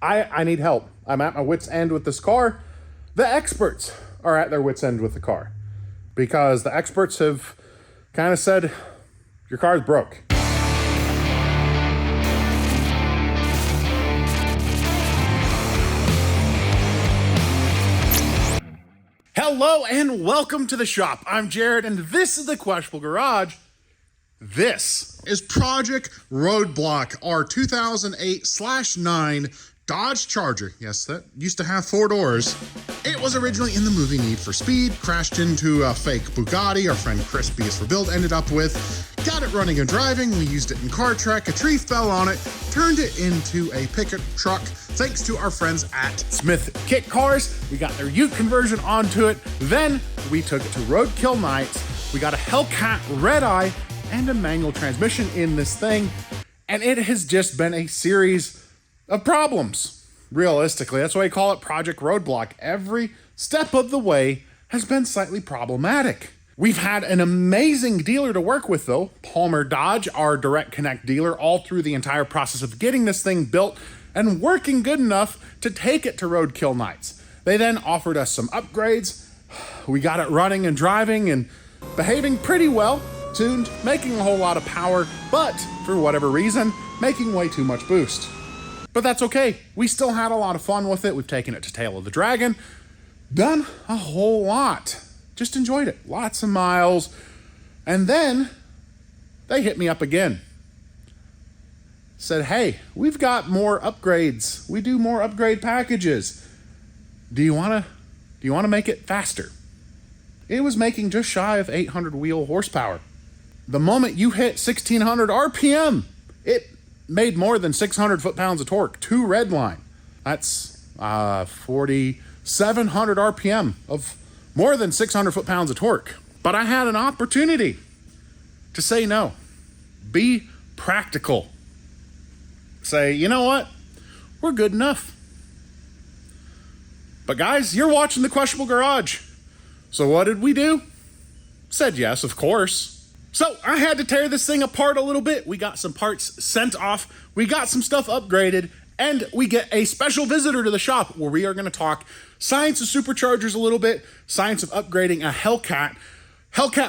I need help. I'm at my wit's end with this car. The experts are at their wit's end with the car because the experts have kind of said, your car's broke. Hello and welcome to the shop. I'm Jared and this is the Questionable Garage. This is Project Roadblock, our 2008/9 Dodge Charger. Yes, that used to have 4 doors. It was originally in the movie Need for Speed, crashed into a fake Bugatti our friend Chris B.S. for Build ended up with, got it running and driving, we used it in Car Trek, a tree fell on it, turned it into a pickup truck thanks to our friends at Smith Kit Cars. We got their Ute conversion onto it, then we took it to Roadkill Nights, we got a Hellcat Red Eye and a manual transmission in this thing, and it has just been a series of problems. Realistically, that's why I call it Project Roadblock. Every step of the way has been slightly problematic. We've had an amazing dealer to work with though, Palmer Dodge, our direct connect dealer, all through the entire process of getting this thing built and working good enough to take it to Roadkill Nights. They then offered us some upgrades. We got it running and driving and behaving pretty well, tuned, making a whole lot of power, but for whatever reason, making way too much boost. But that's okay. We still had a lot of fun with it. We've taken it to Tail of the Dragon, done a whole lot. Just enjoyed it. Lots of miles. And then they hit me up again. Said, hey, we've got more upgrades. We do more upgrade packages. Do you want to make it faster? It was making just shy of 800 wheel horsepower. The moment you hit 1600 RPM, it made more than 600 foot-pounds of torque, 2 red line. That's 4,700 RPM of more than 600 foot-pounds of torque. But I had an opportunity to say no. Be practical. Say, you know what? We're good enough. But guys, you're watching the Questionable Garage. So what did we do? Said yes, of course. So I had to tear this thing apart a little bit. We got some parts sent off. We got some stuff upgraded. And we get a special visitor to the shop where we are going to talk science of superchargers a little bit, science of upgrading a Hellcat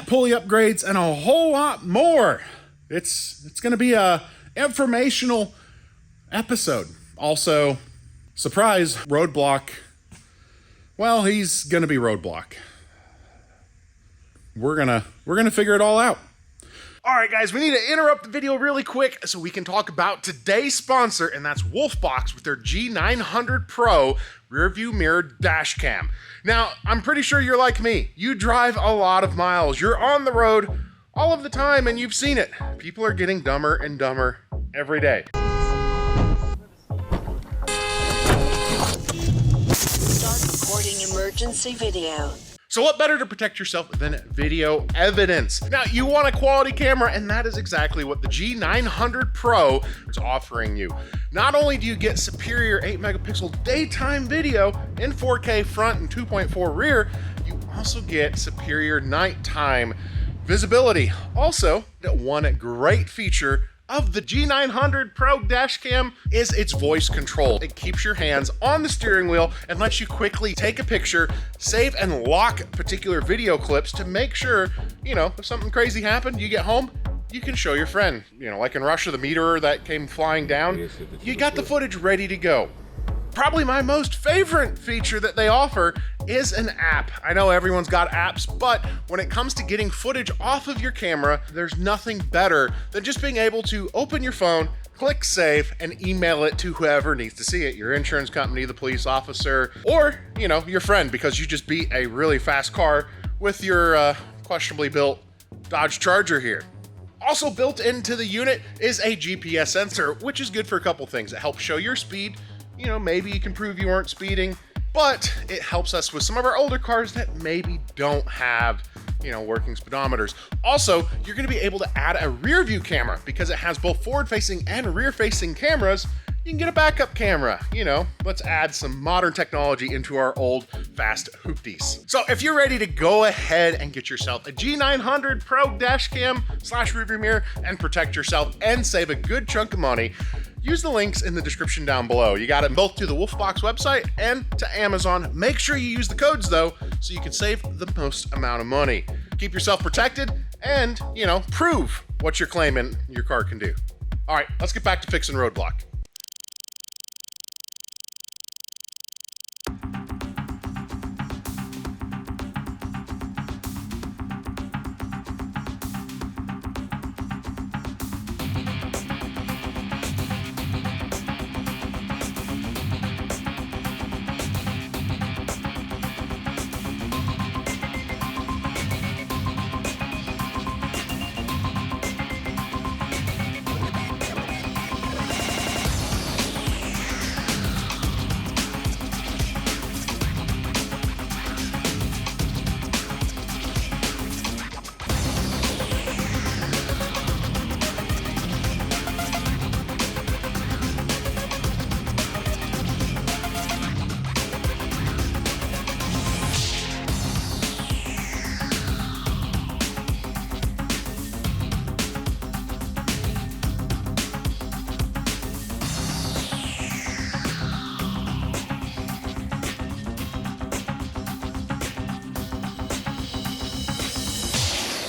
pulley upgrades, and a whole lot more. It's going to be a informational episode. Also, surprise, Roadblock. Well, he's going to be Roadblock. We're gonna figure it all out. All right, guys, we need to interrupt the video really quick so we can talk about today's sponsor, and that's Wolfbox with their G900 Pro rear view mirror dash cam. Now, I'm pretty sure you're like me. You drive a lot of miles. You're on the road all of the time, and you've seen it. People are getting dumber and dumber every day. Start recording emergency video. So what better to protect yourself than video evidence? Now, you want a quality camera, and that is exactly what the G900 Pro is offering you. Not only do you get superior 8 megapixel daytime video in 4K front and 2.4 rear, you also get superior nighttime visibility. Also, one great feature of the G900 Pro dash cam is its voice control. It keeps your hands on the steering wheel and lets you quickly take a picture, save and lock particular video clips to make sure, if something crazy happened, you get home, you can show your friend. Like in Russia, the meteor that came flying down, you got the footage ready to go. Probably my most favorite feature that they offer is an app. I know everyone's got apps, but when it comes to getting footage off of your camera, there's nothing better than just being able to open your phone, click save, and email it to whoever needs to see it. Your insurance company, the police officer, or, your friend, because you just beat a really fast car with your questionably built Dodge Charger here. Also built into the unit is a GPS sensor, which is good for a couple things. It helps show your speed. Maybe you can prove you weren't speeding, but it helps us with some of our older cars that maybe don't have, working speedometers. Also, you're gonna be able to add a rear view camera because it has both forward facing and rear facing cameras. You can get a backup camera, let's add some modern technology into our old fast hoopties. So if you're ready to go ahead and get yourself a G900 Pro dash cam / rear view mirror and protect yourself and save a good chunk of money, use the links in the description down below. You got it both to the Wolfbox website and to Amazon. Make sure you use the codes though, so you can save the most amount of money. Keep yourself protected and, prove what you're claiming your car can do. All right, let's get back to fixing Roadblock.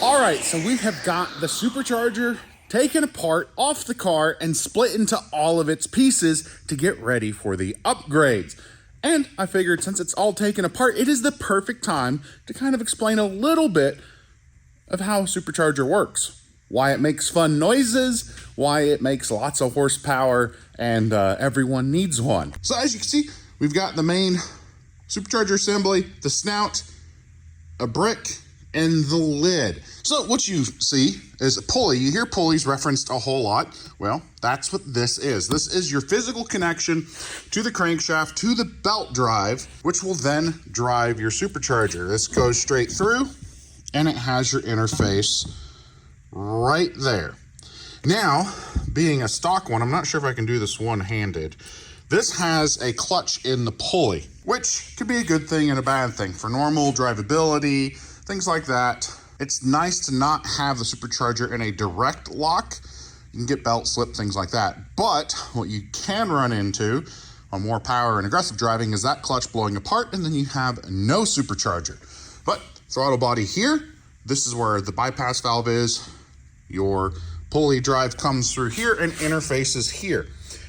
All right, so we have got the supercharger taken apart off the car and split into all of its pieces to get ready for the upgrades. And I figured since it's all taken apart, it is the perfect time to kind of explain a little bit of how a supercharger works. Why it makes fun noises, why it makes lots of horsepower, and everyone needs one. So as you can see, we've got the main supercharger assembly, the snout, a brick, and the lid. So what you see is a pulley. You hear pulleys referenced a whole lot. Well, that's what this is. This is your physical connection to the crankshaft, to the belt drive, which will then drive your supercharger. This goes straight through, and it has your interface right there. Now, being a stock one, I'm not sure if I can do this one-handed. This has a clutch in the pulley, which could be a good thing and a bad thing for normal drivability, things like that. It's nice to not have the supercharger in a direct lock. You can get belt slip, things like that. But what you can run into on more power and aggressive driving is that clutch blowing apart, and then you have no supercharger. But throttle body here, this is where the bypass valve is. Your pulley drive comes through here and interfaces here.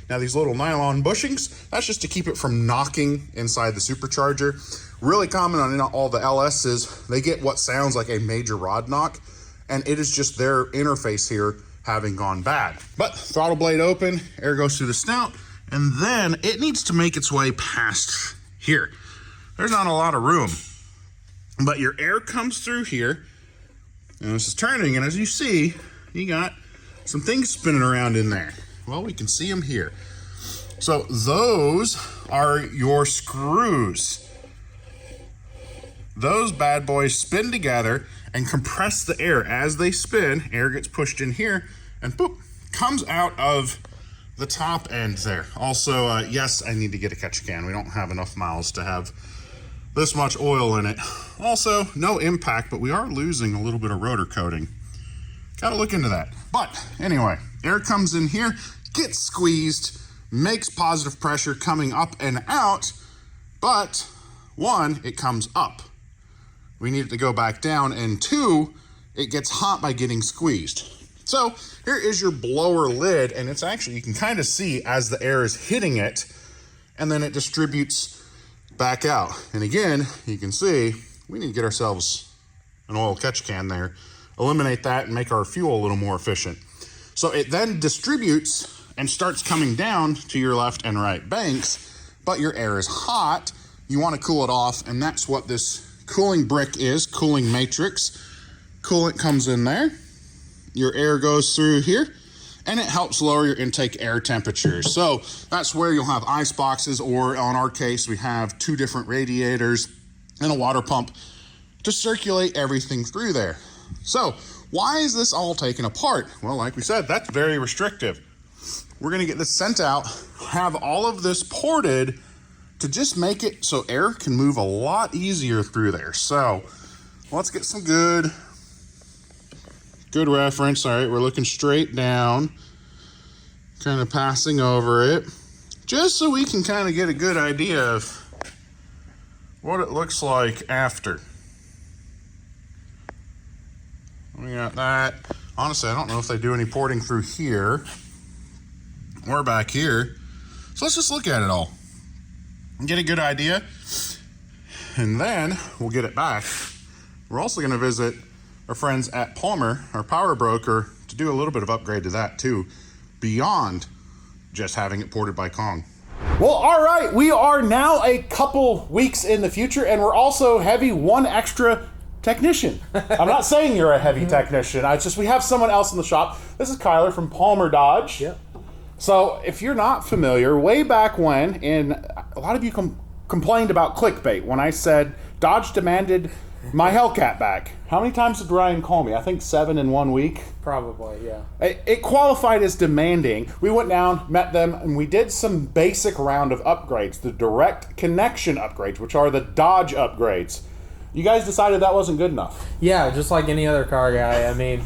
Now these little nylon bushings, that's just to keep it from knocking inside the supercharger. Really common on all the LSs, they get what sounds like a major rod knock, and it is just their interface here having gone bad. But throttle blade open, air goes through the snout, and then it needs to make its way past here. There's not a lot of room, but your air comes through here, and this is turning, and as you see, you got some things spinning around in there. Well, we can see them here. So those are your screws. Those bad boys spin together and compress the air. As they spin, air gets pushed in here and boop, comes out of the top end there. Also, yes, I need to get a catch can. We don't have enough miles to have this much oil in it. Also, no impact, but we are losing a little bit of rotor coating. Gotta look into that. But anyway, air comes in here, gets squeezed, makes positive pressure coming up and out, but one, it comes up. We need it to go back down, and two, it gets hot by getting squeezed. So here is your blower lid, and it's actually, you can kind of see as the air is hitting it, and then it distributes back out. And again, you can see, we need to get ourselves an oil catch can there, eliminate that and make our fuel a little more efficient. So it then distributes and starts coming down to your left and right banks, but your air is hot. You want to cool it off, and that's what this cooling brick is, cooling matrix. Coolant comes in there. Your air goes through here, and it helps lower your intake air temperature. So that's where you'll have ice boxes, or on our case, we have 2 different radiators and a water pump to circulate everything through there. So why is this all taken apart? Well, like we said, that's very restrictive. We're gonna get this sent out, have all of this ported to just make it so air can move a lot easier through there. So let's get some good reference. All right, we're looking straight down. kind of passing over it, just so we can kind of get a good idea of what it looks like after. We got that. Honestly, I don't know if they do any porting through here or back here. So let's just look at it all and get a good idea. And then we'll get it back. We're also going to visit our friends at Palmer, our power broker, to do a little bit of upgrade to that too, beyond just having it ported by Kong. Well, all right, we are now a couple weeks in the future, and we're also heavy one extra technician. I'm not saying you're a heavy technician. We have someone else in the shop. This is Kylar from Palmer Dodge. Yep. So if you're not familiar, way back when, and a lot of you complained about clickbait when I said Dodge demanded my Hellcat back. How many times did Ryan call me? I think 7 in 1 week. Probably, yeah. It qualified as demanding. We went down, met them, and we did some basic round of upgrades, the direct connection upgrades, which are the Dodge upgrades. You guys decided that wasn't good enough. Yeah, just like any other car guy. I mean,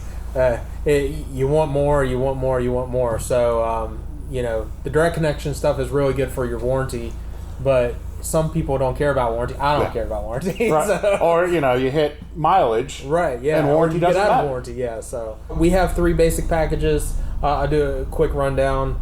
you want more, you want more, you want more. So, the direct connection stuff is really good for your warranty, but some people don't care about warranty. I don't care about warranty. Right. So. Or, you hit mileage. Right, yeah. And warranty doesn't get out matter. of warranty, yeah. So we have 3 basic packages. I'll do a quick rundown.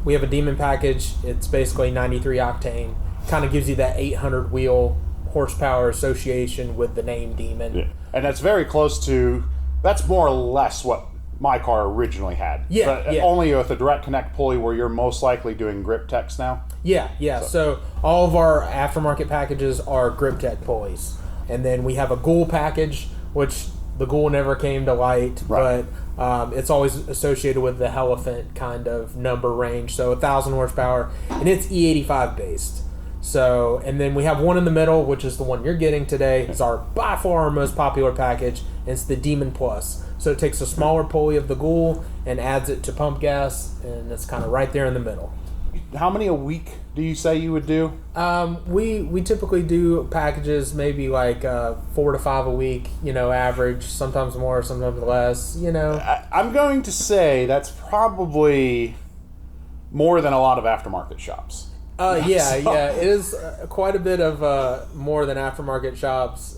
We have a Demon package. It's basically 93 octane. Kind of gives you that 800 wheel horsepower association with the name Demon. Yeah. And that's very close to, that's more or less what my car originally had. Yeah, but only with a direct connect pulley, where you're most likely doing GripTecs now. Yeah. So all of our aftermarket packages are GripTec pulleys. And then we have a Ghoul package, which the Ghoul never came to light, right. but it's always associated with the Elephant kind of number range. So 1,000 horsepower, and it's E85 based. So, and then we have one in the middle, which is the one you're getting today. It's by far our most popular package. And it's the Demon Plus. So it takes a smaller pulley of the Ghoul and adds it to pump gas, and it's kind of right there in the middle. How many a week do you say you would do? We typically do packages maybe like 4 to 5 a week, average, sometimes more, sometimes less, I'm going to say that's probably more than a lot of aftermarket shops. Yeah, it is quite a bit of more than aftermarket shops.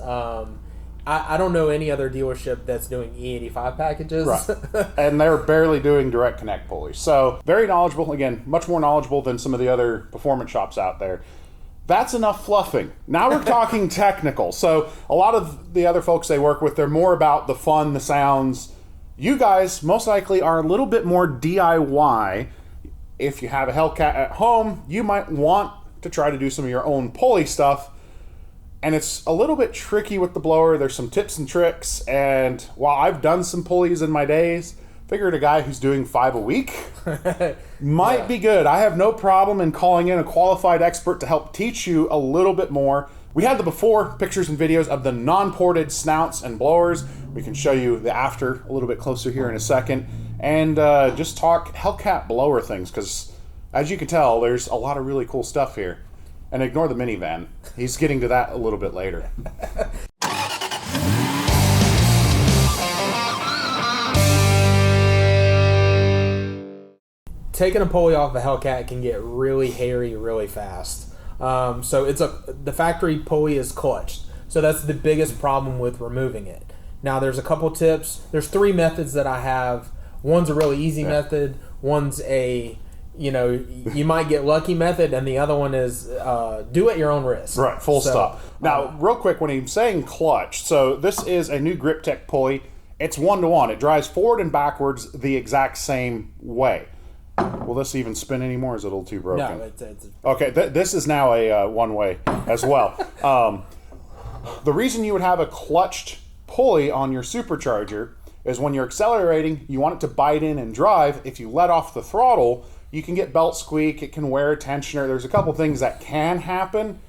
I don't know any other dealership that's doing E85 packages. Right. And they're barely doing direct connect pulleys. So very knowledgeable, again, much more knowledgeable than some of the other performance shops out there. That's enough fluffing. Now we're talking technical. So a lot of the other folks they work with, they're more about the fun, the sounds. You guys most likely are a little bit more DIY. If you have a Hellcat at home, you might want to try to do some of your own pulley stuff. And it's a little bit tricky with the blower. There's some tips and tricks. And while I've done some pulleys in my days, figured a guy who's doing 5 a week might be good. I have no problem in calling in a qualified expert to help teach you a little bit more. We had the before pictures and videos of the non-ported snouts and blowers. We can show you the after a little bit closer here in a second. And just talk Hellcat blower things, because as you can tell, there's a lot of really cool stuff here. And ignore the minivan. He's getting to that a little bit later. Taking a pulley off a Hellcat can get really hairy really fast. So the factory pulley is clutched. So that's the biggest problem with removing it. Now there's a couple tips. There's 3 methods that I have. One's a really easy method. One's a, you might get lucky method, and the other one is do at your own risk. Right, full stop. Now, real quick, when he's saying clutch, so this is a new GripTec pulley. It's 1-to-1. It drives forward and backwards the exact same way. Will this even spin anymore? Is it a little too broken? No, it's okay, this is now a one-way as well. The reason you would have a clutched pulley on your supercharger is when you're accelerating, you want it to bite in and drive. If you let off the throttle, you can get belt squeak, it can wear a tensioner. There's a couple things that can happen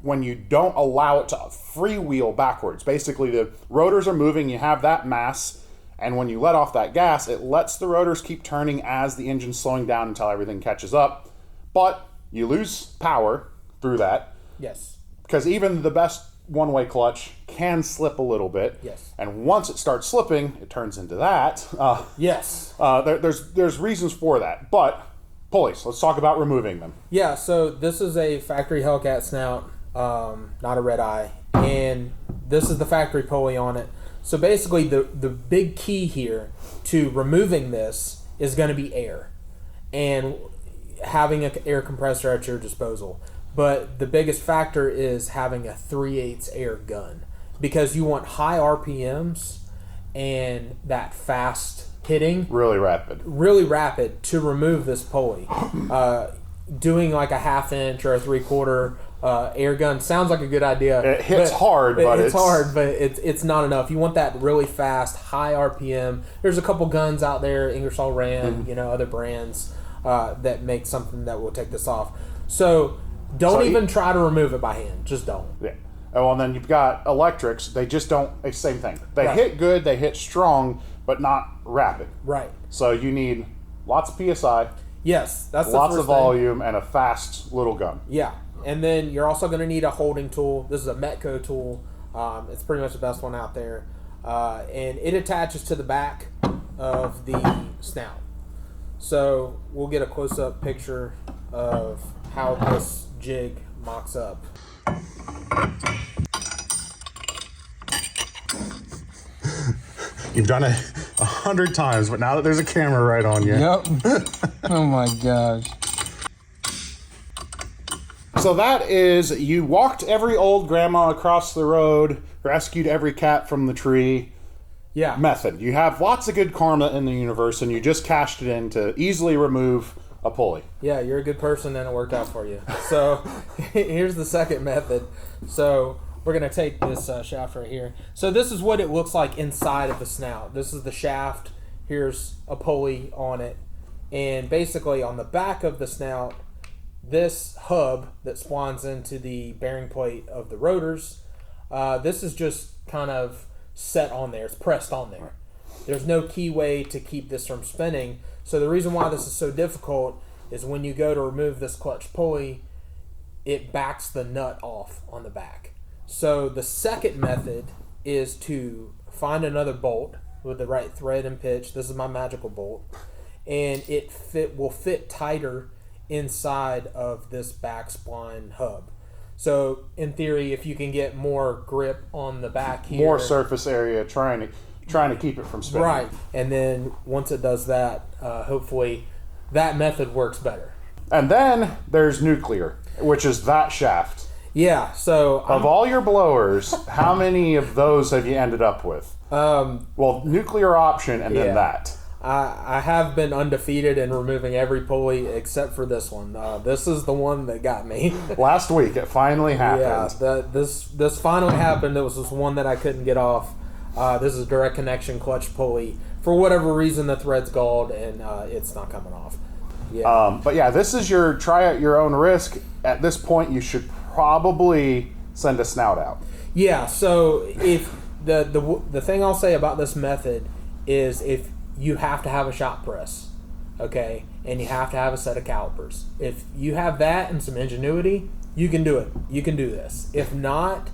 when you don't allow it to freewheel backwards. Basically, the rotors are moving, you have that mass, and when you let off that gas, it lets the rotors keep turning as the engine's slowing down until everything catches up. But you lose power through that. Yes. Because even the best one-way clutch can slip a little bit. Yes. And once it starts slipping, it turns into that. Yes. There's reasons for that. But pulleys, let's talk about removing them. Yeah, so this is a factory Hellcat snout, not a red eye. And this is the factory pulley on it. So basically the big key here to removing this is going to be air. And having an air compressor at your disposal. But the biggest factor is having a 3/8 air gun, because you want high RPMs and that fast hitting, really rapid to remove this pulley. Doing like a 1/2 inch or a 3/4 air gun sounds like a good idea. It hits hard, but it's not enough. You want that really fast, high RPM. There's a couple guns out there, Ingersoll Rand, other brands that make something that will take this off. So don't even try to remove it by hand. Just don't. Yeah. Oh, and then you've got electrics. They just don't. It's the same thing. They hit good. They hit strong, but not rapid. Right. So you need lots of PSI. Yes, that's lots the of first thing. volume and a fast little gun. Yeah, and then you're also going to need a holding tool. This is a Metco tool. It's pretty much the best one out there, and it attaches to the back of the snout. So we'll get a close-up picture of how this jig mocks up. You've done it 100 times, but now that there's a camera right on you. Yep. Oh my gosh. So that is, you walked every old grandma across the road, rescued every cat from the tree. Yeah. Method. You have lots of good karma in the universe, and you just cashed it in to easily remove a pulley. Yeah, you're a good person and it worked out for you. So here's the second method. So we're going to take this shaft right here. So this is what it looks like inside of the snout. This is the shaft. Here's a pulley on it. And basically on the back of the snout, this hub that splines into the bearing plate of the rotors, this is just kind of set on there. It's pressed on there. There's no key way to keep this from spinning. So the reason why this is so difficult is when you go to remove this clutch pulley, it backs the nut off on the back. So the second method is to find another bolt with the right thread and pitch. This is my magical bolt. And it will fit tighter inside of this back spline hub. So in theory, if you can get more grip on the back here, more surface area, trying to keep it from spinning. Right, and then once it does that, hopefully that method works better. And then there's nuclear, which is that shaft. Yeah, so of all your blowers, how many of those have you ended up with? Well, nuclear option and then that. I have been undefeated in removing every pulley except for this one. This is the one that got me. Last week, it finally happened. Yeah, this finally happened. It was this one that I couldn't get off. This is direct connection clutch pulley. For whatever reason, the thread's galled and it's not coming off. Yeah. But yeah, this is your try at your own risk. At this point, you should probably send a snout out. Yeah. So if the thing I'll say about this method is if you have to have a shop press, okay, and you have to have a set of calipers. If you have that and some ingenuity, you can do it. You can do this. If not,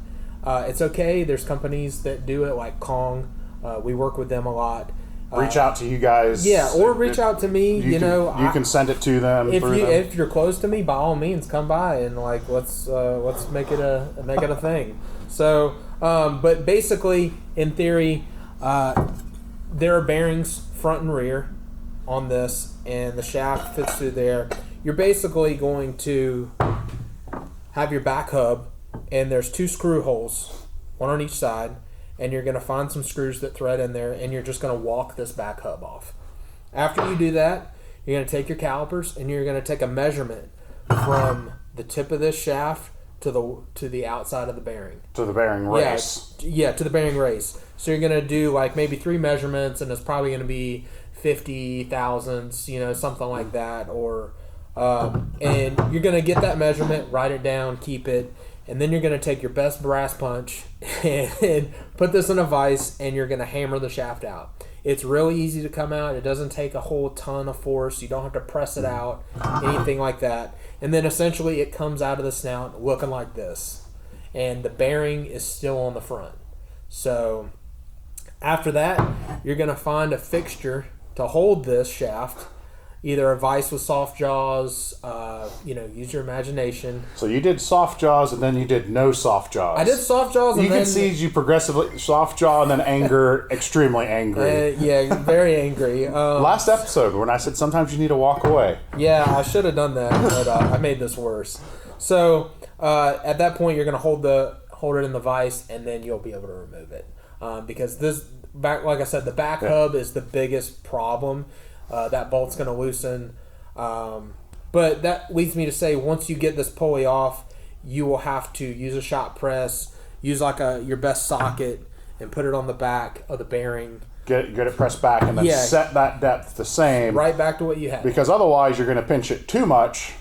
it's okay. There's companies that do it like Kong. We work with them a lot. Reach out to you guys. Yeah, or reach out to me. You can send it to them. If you're close to me, by all means, come by and like let's make it a thing. So, but basically, in theory, there are bearings front and rear on this, and the shaft fits through there. You're basically going to have your back hub, and there's 2 screw holes, one on each side, and you're going to find some screws that thread in there, and you're just going to walk this back hub off. After you do that, you're going to take your calipers, and you're going to take a measurement from the tip of this shaft to the outside of the bearing. To the bearing race. Yeah, to the bearing race. So you're going to do like maybe 3 measurements, and it's probably going to be 50 thousandths, something like that. Or and you're going to get that measurement, write it down, keep it, and then you're going to take your best brass punch and put this in a vise, and you're going to hammer the shaft out. It's really easy to come out. It doesn't take a whole ton of force. You don't have to press it out, anything like that. And then essentially it comes out of the snout looking like this. and the bearing is still on the front. So after that, you're going to find a fixture to hold this shaft, either a vise with soft jaws, use your imagination. So you did soft jaws and then you did no soft jaws. I did soft jaws. You can see you progressively soft jaw and then anger, extremely angry. Yeah, very angry. Last episode when I said sometimes you need to walk away. Yeah, I should have done that, but I made this worse. So at that point, you're going to hold it in the vise, and then you'll be able to remove it. Because like I said, the back hub is the biggest problem. That bolt's going to loosen. But that leads me to say, once you get this pulley off, you will have to use a shot press, use your best socket, and put it on the back of the bearing. Get it pressed back, and then set that depth the same. Right back to what you had. Because otherwise, you're going to pinch it too much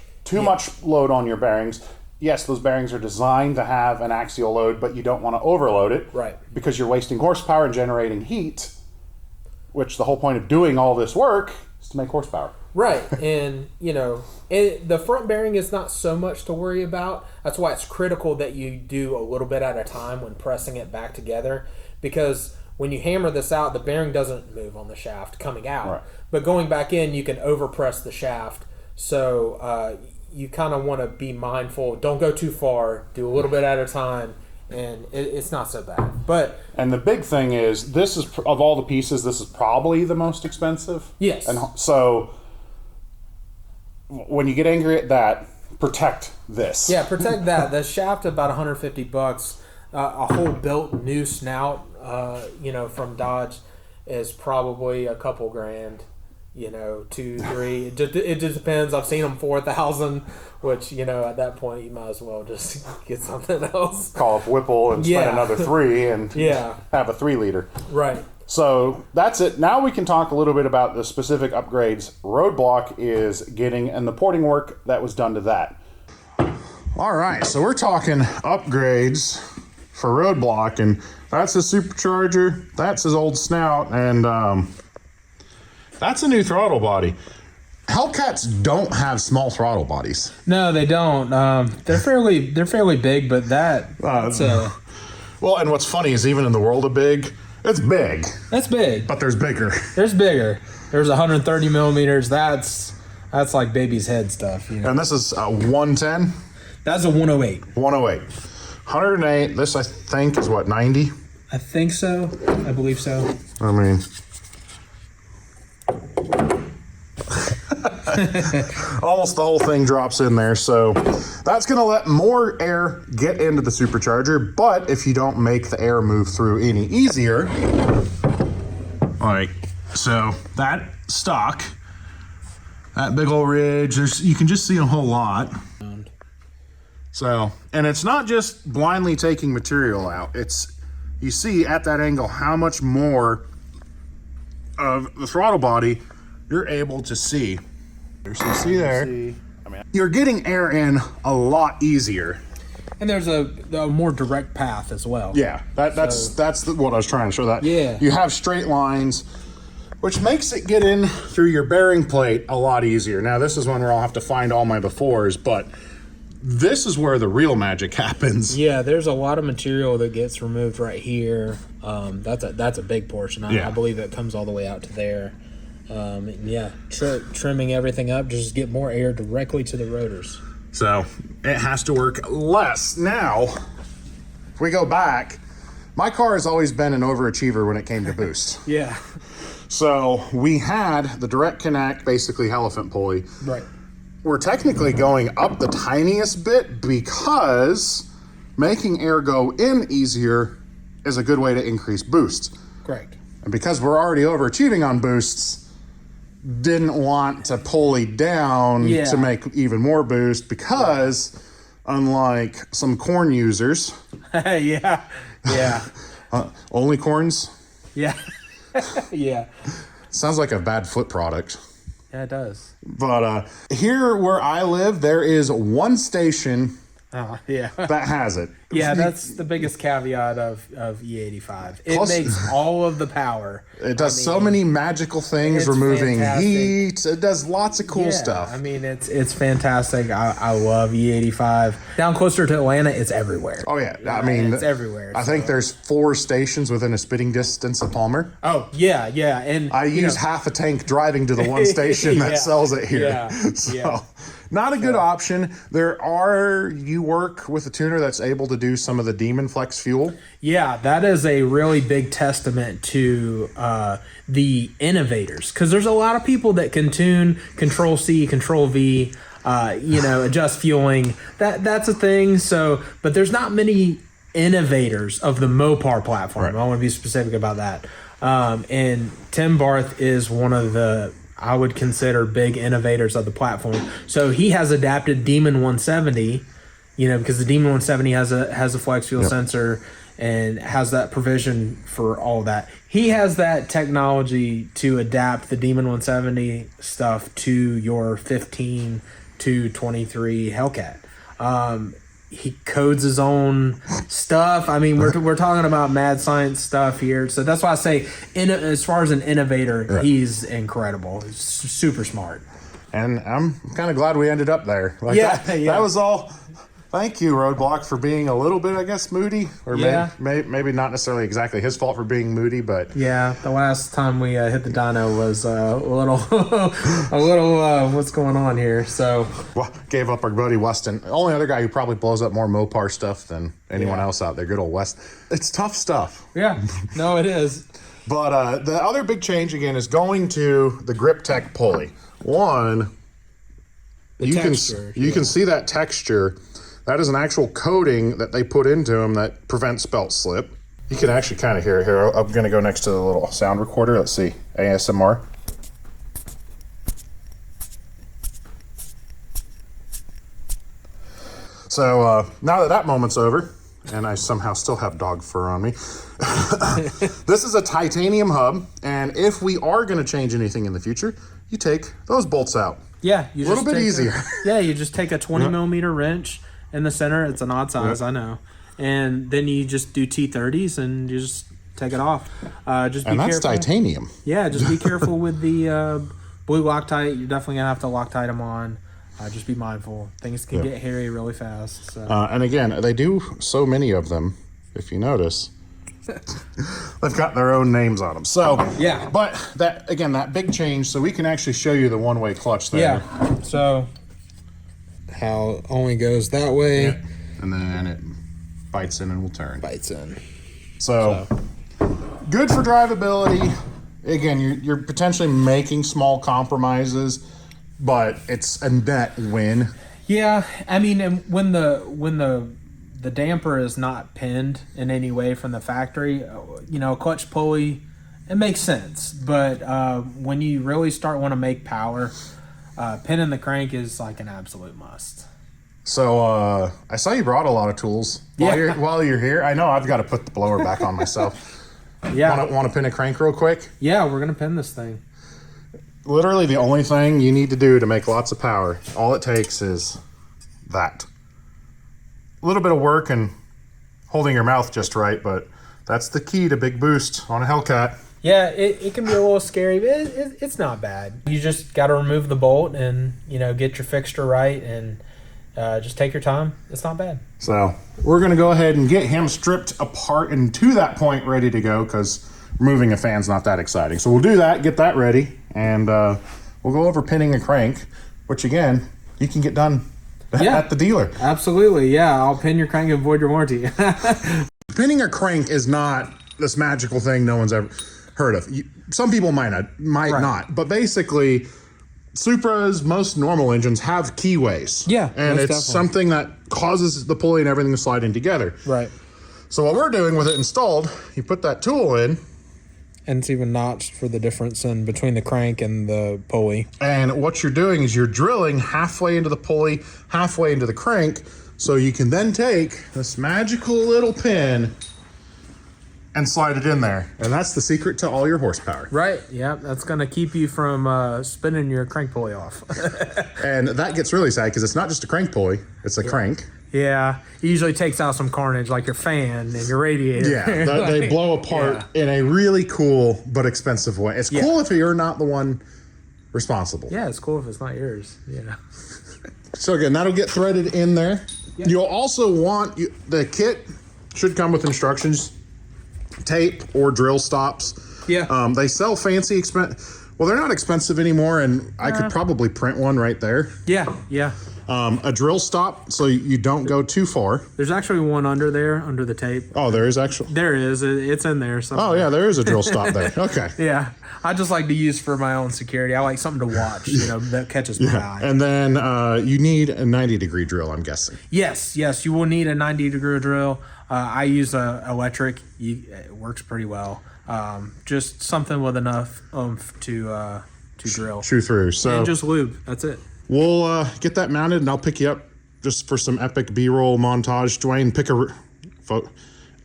load on your bearings. Yes, those bearings are designed to have an axial load, but you don't want to overload it. Right. Because you're wasting horsepower and generating heat, which the whole point of doing all this work is to make horsepower. Right. And, the front bearing is not so much to worry about. That's why it's critical that you do a little bit at a time when pressing it back together. Because when you hammer this out, the bearing doesn't move on the shaft coming out. Right. But going back in, you can overpress the shaft. So you kind of want to be mindful. Don't go too far. Do a little bit at a time, and it's not so bad. And the big thing is, this is, of all the pieces, this is probably the most expensive. Yes. And so when you get angry at that, protect this. Yeah, protect that. The shaft about $150. A whole built new snout, from Dodge is probably a couple grand. $2, $3. It just depends. I've seen them $4,000, which at that point you might as well just get something else. Call up Whipple and spend another $3 and have a 3-liter. Right. So that's it. Now we can talk a little bit about the specific upgrades Roadblock is getting and the porting work that was done to that. All right, so we're talking upgrades for Roadblock, and that's his supercharger, that's his old snout, and that's a new throttle body. Hellcats don't have small throttle bodies. No, they don't. They're fairly big, but that's well, and what's funny is even in the world of big, it's big. That's big. But there's bigger. There's bigger. There's 130 millimeters. That's like baby's head stuff. And this is a 110. That's a 108. 108. 108. This I think is what, 90? I think so. I believe so. I mean. Almost the whole thing drops in there, so that's going to let more air get into the supercharger. But if you don't make the air move through any easier, so that stock, that big old ridge, you can just see a whole lot. So, and it's not just blindly taking material out. You see at that angle how much more of the throttle body you're able to see. So you see there, you're getting air in a lot easier. And there's a more direct path as well. Yeah, that's what I was trying to show. That you have straight lines, which makes it get in through your bearing plate a lot easier. Now this is when I'll have to find all my befores, but this is where the real magic happens. Yeah, there's a lot of material that gets removed right here. That's a big portion. I believe it comes all the way out to there. Trimming everything up, just get more air directly to the rotors. So it has to work less. Now, if we go back, my car has always been an overachiever when it came to boost. Yeah. So we had the direct connect, basically elephant pulley. Right. We're technically going up the tiniest bit because making air go in easier is a good way to increase boost. Correct. And because we're already overachieving on boosts, didn't want to pulley down to make even more boost because unlike some corn users. Yeah. Only corns? Yeah. Yeah. Sounds like a bad foot product. Yeah, it does. But here where I live, there is one station Yeah. that has it. Yeah, that's the biggest caveat of E85. It Plus- makes all of the power. It does so many magical things, it's removing fantastic. heat. It does lots of cool stuff. I mean, it's fantastic. I love E85. Down closer to Atlanta, it's everywhere. Oh yeah, I mean, it's everywhere. I think there's 4 stations within a spitting distance of Palmer. Oh yeah, and I use half a tank driving to the one station that Yeah. sells it here. Yeah. So, Yeah. not a good option. You work with a tuner that's able to do some of the Demon Flex fuel. Yeah, that is a really big testament to the innovators, because there's a lot of people that can tune Control C, Control V, adjust fueling. That's a thing. So, but there's not many innovators of the Mopar platform. Right. I want to be specific about that. And Tim Barth is one of the, I would consider, big innovators of the platform. So he has adapted Demon 170, because the Demon 170 has a flex fuel sensor and has that provision for all that. He has that technology to adapt the Demon 170 stuff to your 15 to 23 Hellcat. He codes his own stuff. I mean, we're talking about mad science stuff here. So that's why I say, as far as an innovator, he's incredible. He's super smart. And I'm kind of glad we ended up there. That was all. Thank you, Roadblock, for being a little bit, I guess, moody. Or maybe not necessarily exactly his fault for being moody, but... Yeah, the last time we hit the dyno was a little, what's going on here, so... Well, gave up our buddy Weston. The only other guy who probably blows up more Mopar stuff than anyone else out there. Good old West. It's tough stuff. Yeah, no, it is. But the other big change, again, is going to the GripTec pulley. You can see that texture. That is an actual coating that they put into them that prevents belt slip. You can actually kind of hear it here. I'm going to go next to the little sound recorder. Let's see. ASMR. So now that moment's over, and I somehow still have dog fur on me, this is a titanium hub, and if we are going to change anything in the future, you take those bolts out. Yeah. A little bit easier. You just take a 20 millimeter wrench in the center. It's an odd size, I know. And then you just do T30s and you just take it off. Just be and that's careful. titanium. Yeah, just be careful with the blue Loctite. You're definitely going to have to Loctite them on. Just be mindful. Things can get hairy really fast. So. And again, they do so many of them, if you notice. They've got their own names on them. So, yeah. But that big change, so we can actually show you the one-way clutch there. Yeah. So, how it only goes that way. Yeah. And then it bites in and will turn. Bites in. So good for drivability. Again, you're potentially making small compromises, but it's a net win. Yeah, I mean, and when the damper is not pinned in any way from the factory, clutch pulley, it makes sense. But when you really want to make power, pinning the crank is like an absolute must. So I saw you brought a lot of tools while you're here. I know I've got to put the blower back on myself. Yeah. Want to pin a crank real quick? Yeah, we're gonna pin this thing. Literally the only thing you need to do to make lots of power, all it takes is that. A little bit of work and holding your mouth just right, but that's the key to big boost on a Hellcat. Yeah, it can be a little scary, but it's not bad. You just got to remove the bolt and get your fixture right and just take your time. It's not bad. So we're going to go ahead and get him stripped apart and to that point ready to go, because removing a fan's not that exciting. So we'll do that, get that ready, and we'll go over pinning a crank, which again, you can get done at the dealer. Absolutely, yeah. I'll pin your crank and void your warranty. Pinning a crank is not this magical thing no one's ever heard of. Some people might not, but basically Supra's most normal engines have keyways. Yeah, and it's definitely something that causes the pulley and everything to slide in together. Right. So what we're doing with it installed, you put that tool in, and it's even notched for the difference in between the crank and the pulley. And what you're doing is you're drilling halfway into the pulley, halfway into the crank, so you can then take this magical little pin and slide it in there. And that's the secret to all your horsepower. Right, yeah, that's gonna keep you from spinning your crank pulley off. And that gets really sad because it's not just a crank pulley, it's a crank. Yeah, it usually takes out some carnage, like your fan and your radiator. Yeah, they blow apart in a really cool but expensive way. It's cool if you're not the one responsible. Yeah, it's cool if it's not yours. Yeah. So again, that'll get threaded in there. Yep. You'll also want, the kit should come with instructions, tape or drill stops. Yeah. They sell fancy well, they're not expensive anymore, and I could probably print one right there. Yeah, yeah. A drill stop so you don't go too far. There's actually one under there, under the tape. Oh, there is actually? There is. It's in there somewhere. Oh, yeah, there is a drill stop there. Okay. Yeah. I just like to use for my own security. I like something to watch, that catches my eye. And then you need a 90-degree drill, I'm guessing. Yes, you will need a 90-degree drill. I use electric. It works pretty well. Just something with enough oomph to drill. Chew through. So and just lube. That's it. We'll get that mounted, and I'll pick you up just for some epic B-roll montage. Dwayne, pick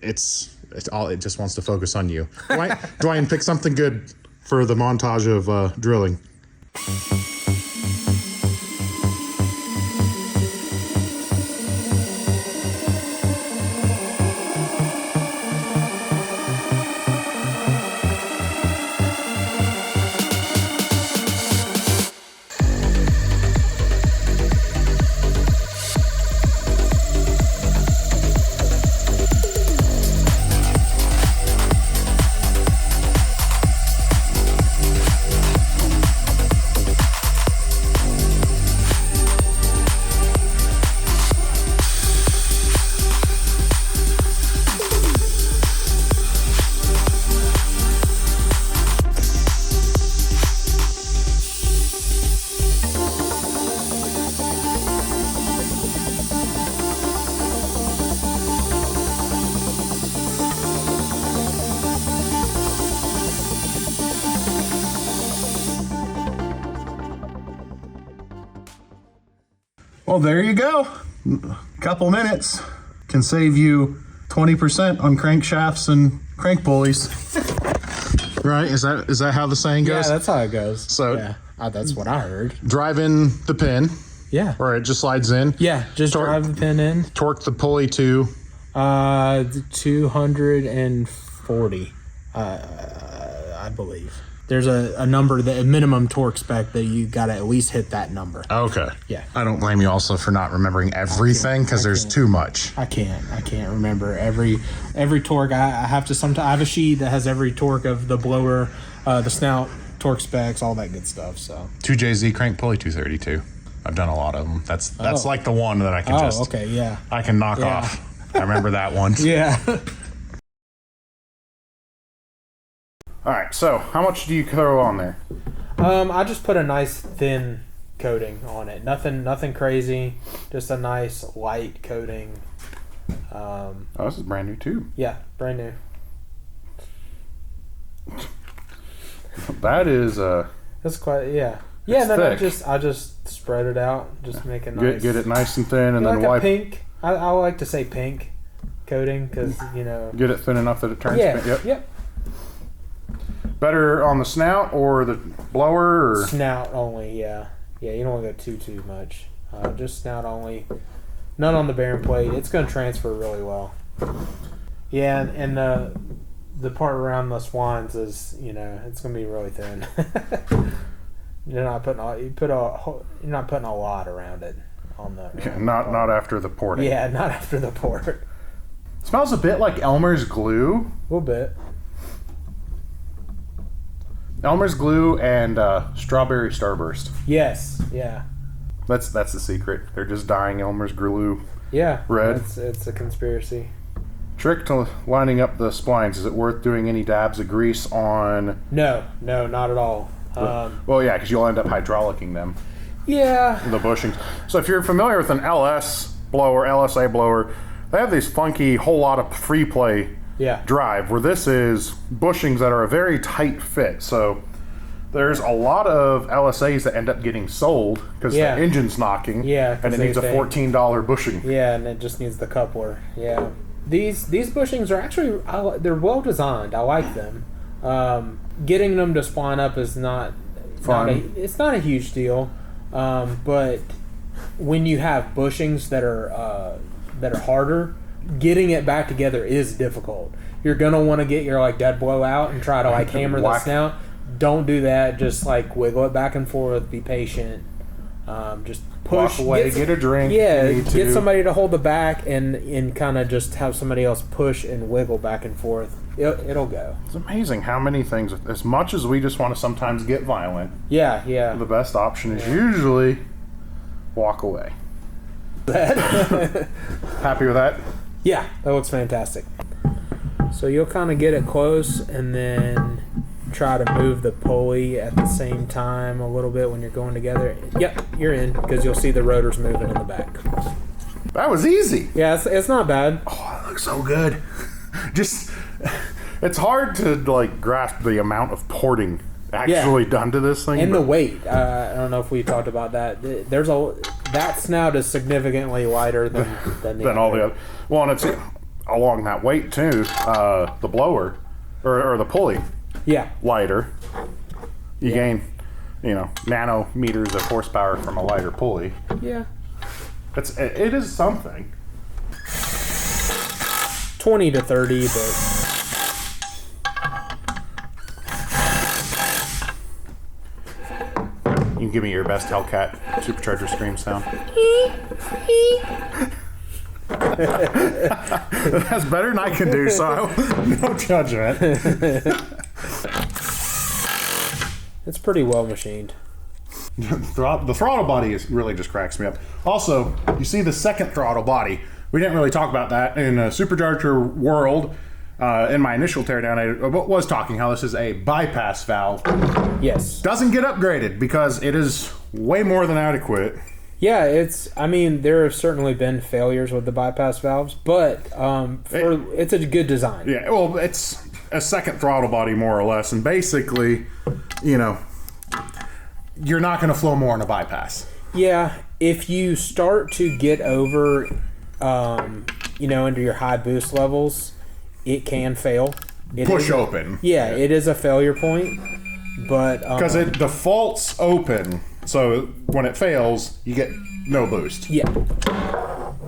it just wants to focus on you. Dwayne, pick something good for the montage of drilling. Well, there you go. A couple minutes can save you 20% on crankshafts and crank pulleys. Right? Is that how the saying goes? Yeah, that's how it goes. So yeah, that's what I heard. Drive in the pin. Yeah. Or it just slides in. Yeah, just drive the pin in. Torque the pulley to 240, I believe. There's a number, a minimum torque spec that you got to at least hit that number. Okay. Yeah. I don't blame you also for not remembering everything because there's too much. I can't remember every torque. I have to sometimes. I have a sheet that has every torque of the blower, the snout, torque specs, all that good stuff. So 2JZ crank pulley 232. I've done a lot of them. That's like the one that I can okay, yeah. I can knock off. I remember that one. Yeah. All right, so how much do you throw on there? I just put a nice thin coating on it. Nothing crazy. Just a nice light coating. This is brand new too. Yeah, brand new. That is That's quite yeah. Yeah, and then thick. I just spread it out, just make it nice. Get it nice and thin, and then like wipe. A pink. I like to say pink coating because Get it thin enough that it turns. Yeah. Yep. Yep. Better on the snout or the blower, or Snout only. Yeah. Yeah. You don't want to go too much. Just snout only. None on the bearing plate. It's going to transfer really well. Yeah, and the part around the swines is it's going to be really thin. You're not putting a lot around it on the. not after the porting. Yeah, not after the port. It smells a bit like Elmer's glue. A little bit. Elmer's glue and strawberry starburst. Yes. Yeah. That's the secret. They're just dyeing Elmer's glue. Yeah. Red. It's a conspiracy. Trick to lining up the splines. Is it worth doing any dabs of grease on? No, not at all. Well, yeah, because you'll end up hydraulicking them. Yeah. The bushings. So if you're familiar with an LS blower, LSA blower, they have these funky whole lot of free play drive, where this is bushings that are a very tight fit. So there's a lot of LSAs that end up getting sold because the engine's knocking. Yeah. And it needs a $14 bushing. Yeah, and it just needs the coupler. Yeah. These bushings are actually they're well designed. I like them. Getting them to spline up is not it's not a huge deal. But when you have bushings that are that are harder, getting it back together is difficult. You're gonna want to get your like dead blow out and try to like hammer the snout. Don't do that. Just like wiggle it back and forth. Be patient. Just push. Walk away. Get a drink. Yeah, get somebody to hold the back and kind of just have somebody else push and wiggle back and forth. It'll go. It's amazing how many things, as much as we just want to sometimes get violent, Yeah. the best option is usually walk away. Happy with that? Yeah, that looks fantastic. So you'll kind of get it close and then try to move the pulley at the same time a little bit when you're going together. Yep, you're in because you'll see the rotors moving in the back. That was easy. Yeah, it's not bad. Oh, that looks so good. Just, it's hard to like grasp the amount of porting actually done to this thing. And the weight. I don't know if we talked about that. That snout is significantly lighter than all the other. Well, and it's along that weight too. The blower or the pulley. Yeah. Lighter. You gain, nanometers of horsepower from a lighter pulley. Yeah. It is something. 20 to 30, but you can give me your best Hellcat Supercharger scream sound. That's better than I can do, so no judgment. it's pretty well machined. The throttle body really just cracks me up. Also, you see the second throttle body. We didn't really talk about that in a Supercharger world. In my initial teardown, I was talking how this is a bypass valve. Yes. Doesn't get upgraded because it is way more than adequate. Yeah, there have certainly been failures with the bypass valves, but it's a good design. Yeah, well, it's a second throttle body more or less, and basically, you're not going to flow more in a bypass. Yeah, if you start to get over, into your high boost levels, it can fail. Push open. Yeah, it is a failure point, but because it defaults open, so when it fails, you get no boost. Yeah.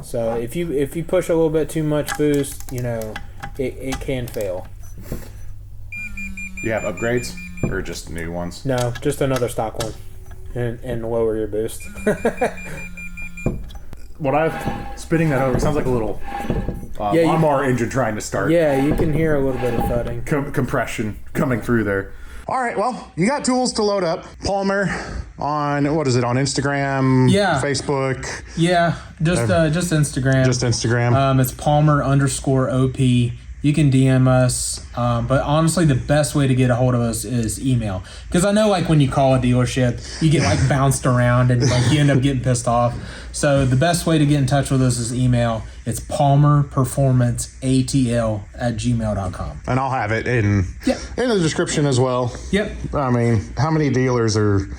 So if you push a little bit too much boost, it can fail. You have upgrades or just new ones? No, just another stock one, and lower your boost. What spinning that over sounds like a little lawnmower engine trying to start. Yeah, you can hear a little bit of thudding. Compression coming through there. All right, well, you got tools to load up. Palmer on, what is it, on Instagram? Yeah. Facebook? Yeah, just Instagram. Just Instagram. It's Palmer_OP. You can DM us, but honestly, the best way to get a hold of us is email. Because I know, like, when you call a dealership, you get, like, bounced around and, like, you end up getting pissed off. So the best way to get in touch with us is email. It's PalmerperformanceATL@gmail.com. And I'll have it in the description as well. Yep. I mean, how many dealers are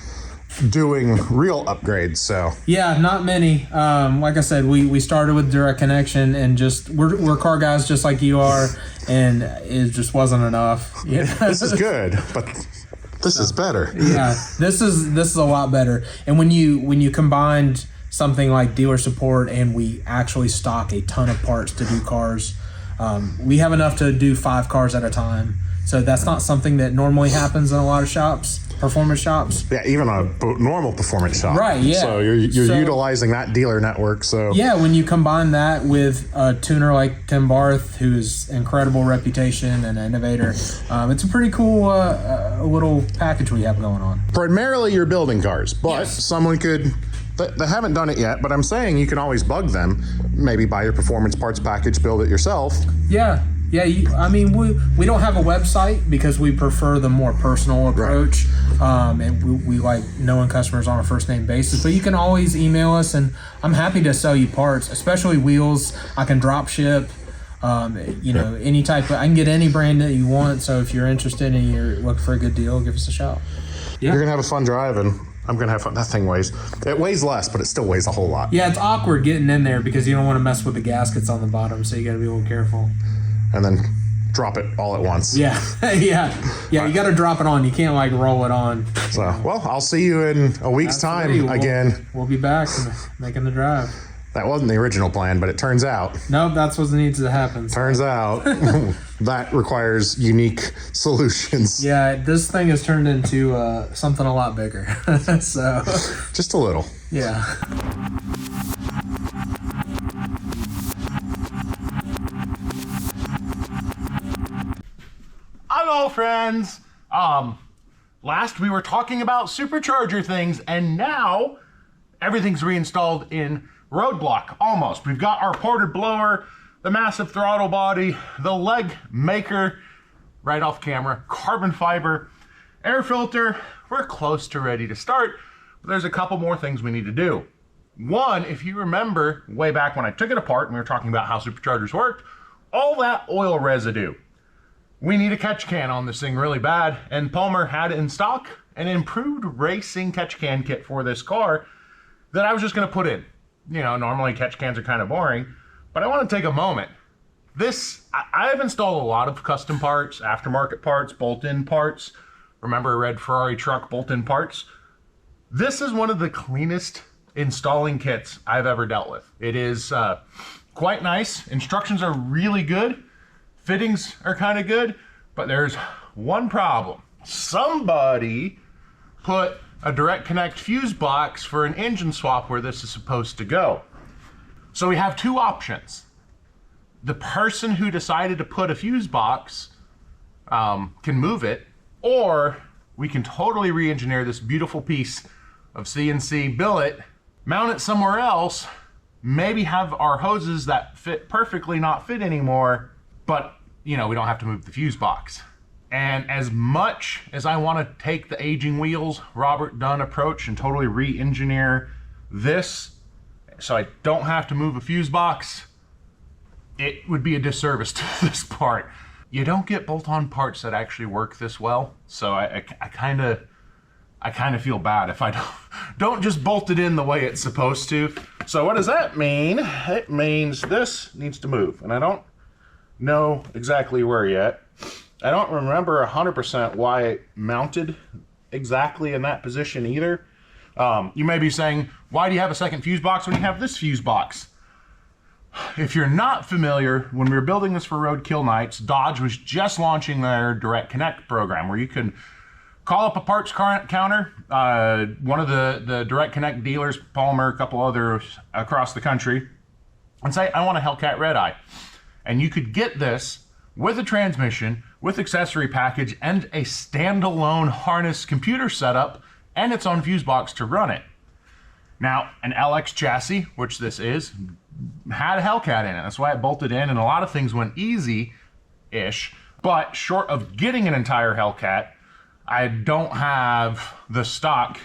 doing real upgrades? So yeah, not many. Like I said, we started with direct connection, and just we're car guys just like you are, and it just wasn't enough. This is good, but this is better. Yeah, this is a lot better. And when you combined something like dealer support, and we actually stock a ton of parts to do cars, we have enough to do 5 cars at a time. So that's not something that normally happens in a lot of shops, performance shops. Yeah, even a normal performance shop. Right, yeah. So you're utilizing that dealer network. So yeah, when you combine that with a tuner like Tim Barth, who's incredible reputation and innovator, it's a pretty cool little package we have going on. Primarily you're building cars, but Yes. someone could... They haven't done it yet, but I'm saying you can always bug them. Maybe buy your performance parts package, build it yourself. Yeah. Yeah, we don't have a website because we prefer the more personal approach, and we like knowing customers on a first name basis. But you can always email us, and I'm happy to sell you parts, especially wheels. I can drop ship, any type of. I can get any brand that you want. So if you're interested and you're looking for a good deal, give us a shout. Yeah. You're gonna have a fun drive, and I'm gonna have fun. That thing weighs less, but it still weighs a whole lot. Yeah, it's awkward getting in there because you don't want to mess with the gaskets on the bottom, so you got to be a little careful. And then drop it all at once. Yeah, yeah. You got to drop it on. You can't like roll it on. So, well, I'll see you in a week's time again. We'll be back making the drive. That wasn't the original plan, but it turns out. Nope, that's what needs to happen. Turns out that requires unique solutions. Yeah, this thing has turned into something a lot bigger. So just a little. Yeah. Hello, friends. Last we were talking about supercharger things, and now everything's reinstalled in Roadblock, almost. We've got our ported blower, the massive throttle body, the leg maker, right off camera, carbon fiber, air filter. We're close to ready to start, but there's a couple more things we need to do. One, if you remember way back when I took it apart and we were talking about how superchargers worked, all that oil residue. We need a catch can on this thing really bad, and Palmer had in stock an improved racing catch can kit for this car that I was just gonna put in. You know, normally catch cans are kind of boring, but I want to take a moment. I've installed a lot of custom parts, aftermarket parts, bolt-in parts. Remember a red Ferrari truck bolt-in parts? This is one of the cleanest installing kits I've ever dealt with. It is quite nice. Instructions are really good. Fittings are kind of good, but there's one problem. Somebody put a direct connect fuse box for an engine swap where this is supposed to go. So we have two options. The person who decided to put a fuse box can move it, or we can totally re-engineer this beautiful piece of CNC billet, mount it somewhere else, maybe have our hoses that fit perfectly not fit anymore, but you know, we don't have to move the fuse box. And as much as I want to take the aging wheels, Robert Dunn approach and totally re-engineer this so I don't have to move a fuse box, it would be a disservice to this part. You don't get bolt-on parts that actually work this well, so I kind of feel bad if I don't just bolt it in the way it's supposed to. So what does that mean? It means this needs to move, and I don't know exactly where yet. I don't remember 100% why it mounted exactly in that position either. You may be saying, why do you have a second fuse box when you have this fuse box? If you're not familiar, when we were building this for roadkill nights, Dodge was just launching their Direct Connect program where you can call up a parts counter, one of the Direct Connect dealers, Palmer, a couple others across the country, and say, I want a Hellcat Red Eye. And you could get this with a transmission, with accessory package, and a standalone harness computer setup, and its own fuse box to run it. Now, an LX chassis, which this is, had a Hellcat in it. That's why it bolted in, and a lot of things went easy-ish. But short of getting an entire Hellcat, I don't have the stock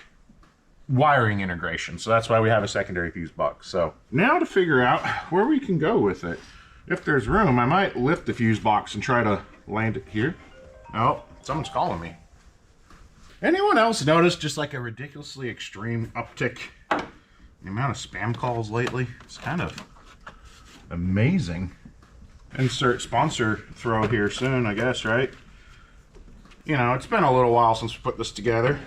wiring integration. So that's why we have a secondary fuse box. So now to figure out where we can go with it. If there's room, I might lift the fuse box and try to land it here. Oh, someone's calling me. Anyone else notice just like a ridiculously extreme uptick in the amount of spam calls lately? It's kind of amazing. Insert sponsor throw here soon, I guess, right? You know, it's been a little while since we put this together.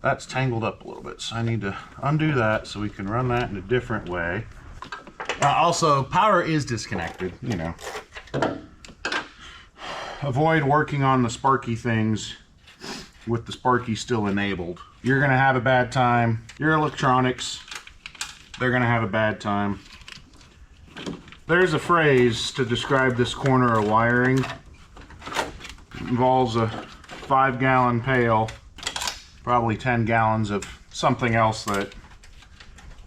That's tangled up a little bit, so I need to undo that so we can run that in a different way. Also, power is disconnected, you know. Avoid working on the sparky things with the sparky still enabled. You're gonna have a bad time. Your electronics, they're gonna have a bad time. There's a phrase to describe this corner of wiring. It involves a 5-gallon pail, probably 10 gallons of something else that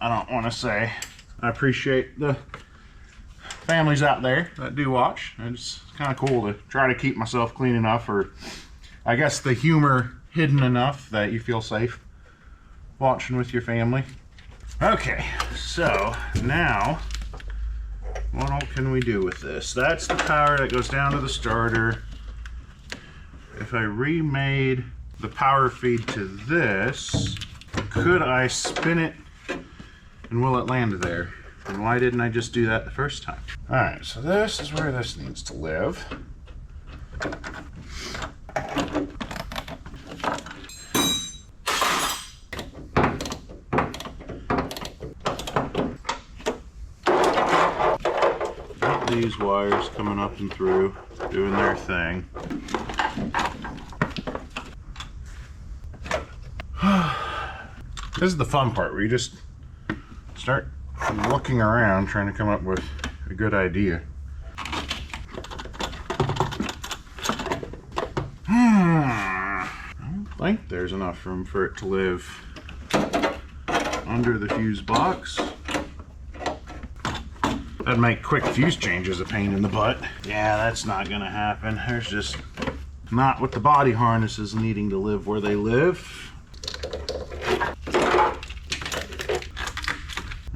I don't want to say. I appreciate the families out there that do watch. It's kind of cool to try to keep myself clean enough, or I guess the humor hidden enough that you feel safe watching with your family. Okay, so now what all can we do with this? That's the power that goes down to the starter. If I remade the power feed to this, could I spin it and will it land there? And why didn't I just do that the first time? All right, so this is where this needs to live. Got these wires coming up and through, doing their thing. This is the fun part, where you just start looking around, trying to come up with a good idea. I don't think there's enough room for it to live under the fuse box. That'd make quick fuse changes a pain in the butt. Yeah, that's not gonna happen. There's just not with the body harnesses needing to live where they live.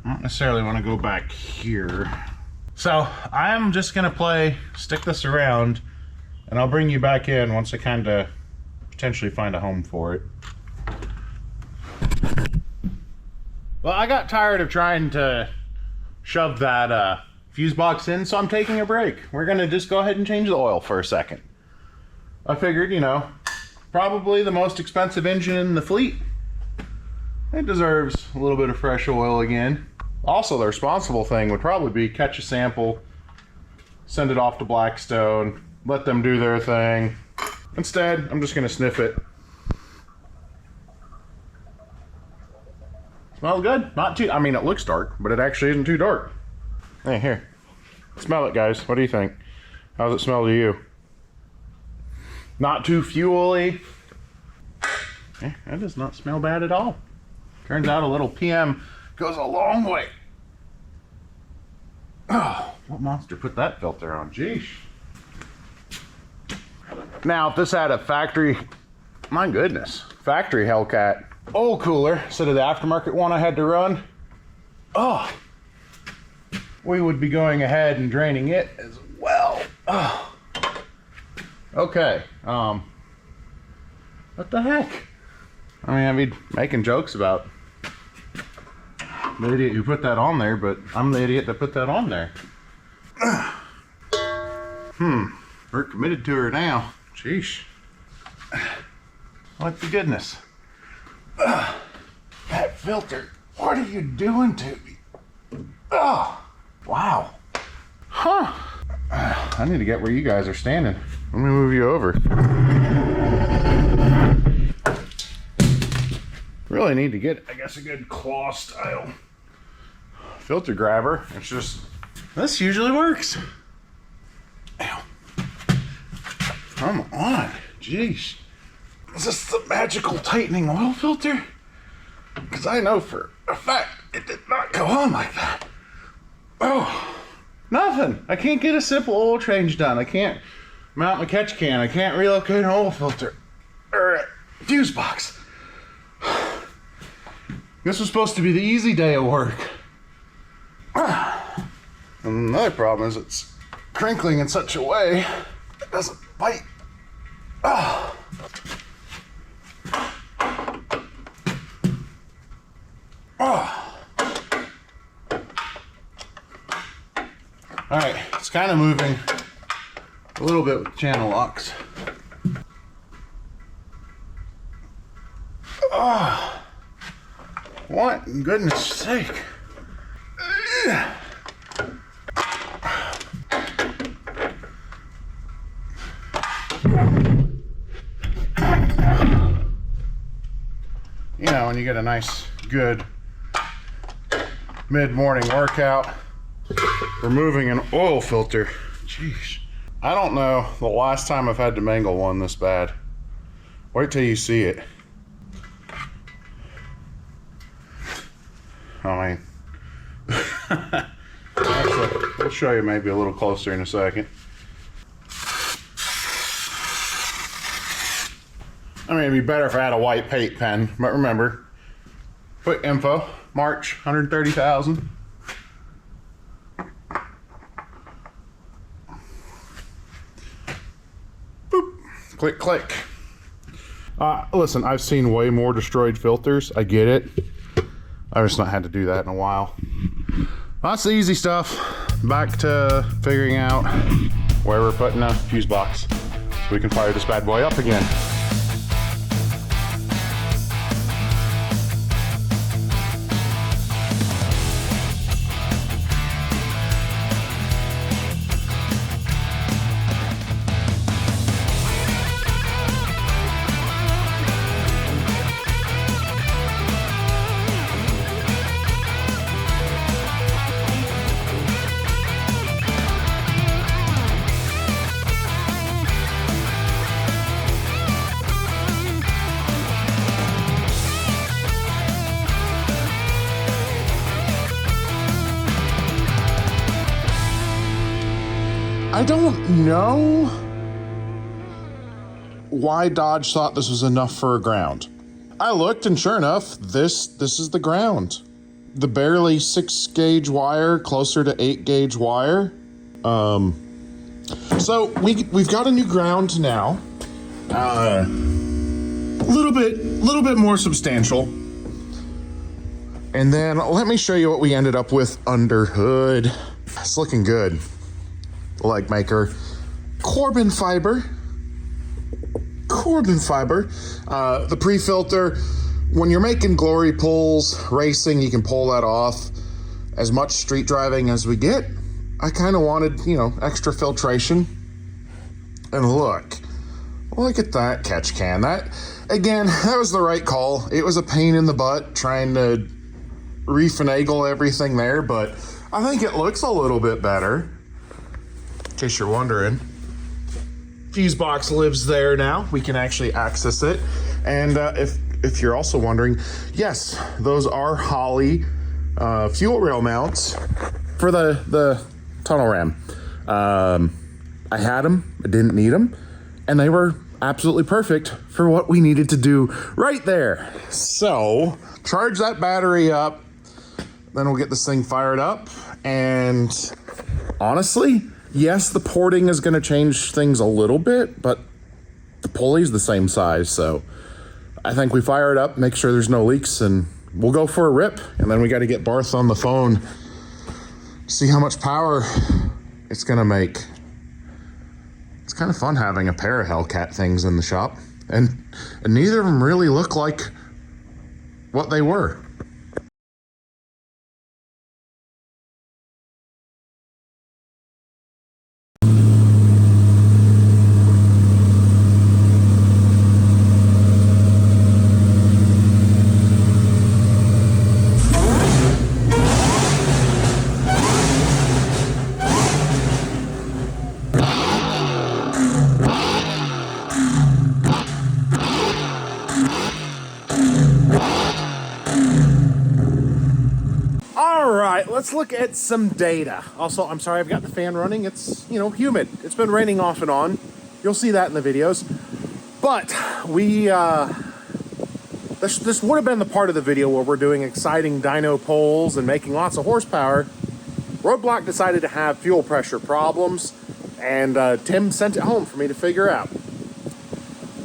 I don't necessarily want to go back here. So I'm just gonna stick this around, and I'll bring you back in once I kind of potentially find a home for it. Well, I got tired of trying to shove that fuse box in, so I'm taking a break. We're gonna just go ahead and change the oil for a second. I figured, you know, probably the most expensive engine in the fleet, it deserves a little bit of fresh oil again. Also, the responsible thing would probably be catch a sample, send it off to Blackstone, let them do their thing. Instead, I'm just gonna sniff it. Smells good. Not too, I mean, it looks dark, but it actually isn't too dark. Hey, here. Smell it, guys. What do you think? How does it smell to you? Not too fuel-y. That does not smell bad at all. Turns out a little PM goes a long way. Oh, what monster put that filter on? Jeez. Now, if this had a factory, my goodness, factory Hellcat oil cooler instead of the aftermarket one I had to run, oh, we would be going ahead and draining it as well. Oh. Okay, what the heck? I mean, I'd be making jokes about the idiot who put that on there, but I'm the idiot that put that on there. We're committed to her now. Sheesh. What the goodness. That filter, what are you doing to me? Oh, wow. Huh. I need to get where you guys are standing. Let me move you over. Really need to get, I guess, a good claw style filter grabber. It's just, this usually works. Ow. Come on, jeez. Is this the magical tightening oil filter? Because I know for a fact it did not go on like that. Oh, nothing. I can't get a simple oil change done. I can't mount my catch can. I can't relocate an oil filter or a fuse box. This was supposed to be the easy day of work. And another problem is it's crinkling in such a way it doesn't bite. Oh. Oh. All right, it's kind of moving a little bit with channel locks. Oh. What in goodness sake? You know, when you get a nice, good mid-morning workout, removing an oil filter. Jeez. I don't know the last time I've had to mangle one this bad. Wait till you see it. I mean, actually, I'll show you maybe a little closer in a second. I mean, it'd be better if I had a white paint pen, but remember, quick info, March, 130,000. Boop, click, click. Listen, I've seen way more destroyed filters. I get it. I've just not had to do that in a while. That's the easy stuff. Back to figuring out where we're putting a fuse box. So we can fire this bad boy up again. I don't know why Dodge thought this was enough for a ground. I looked, and sure enough, this is the ground. The barely 6 gauge wire, closer to 8 gauge wire. So we've got a new ground now. Little bit more substantial. And then let me show you what we ended up with under hood. It's looking good. Leg maker, carbon fiber. The pre-filter, when you're making glory pulls, racing, you can pull that off. As much street driving as we get, I kind of wanted, extra filtration. And look at that catch can. That was the right call. It was a pain in the butt trying to refinagle everything there, but I think it looks a little bit better. In case you're wondering, fuse box lives there now. We can actually access it. And if you're also wondering, yes, those are Holley fuel rail mounts for the tunnel ram. I had them, I didn't need them, and they were absolutely perfect for what we needed to do right there. So charge that battery up, then we'll get this thing fired up. And honestly, yes, the porting is going to change things a little bit, but the pulley's the same size. So I think we fire it up, make sure there's no leaks, and we'll go for a rip. And then we got to get Barth on the phone, see how much power it's going to make. It's kind of fun having a pair of Hellcat things in the shop, and neither of them really look like what they were. Let's look at some data. Also, I'm sorry, I've got the fan running. It's, humid. It's been raining off and on. You'll see that in the videos. But this would have been the part of the video where we're doing exciting dyno pulls and making lots of horsepower. Roadblock decided to have fuel pressure problems, and Tim sent it home for me to figure out.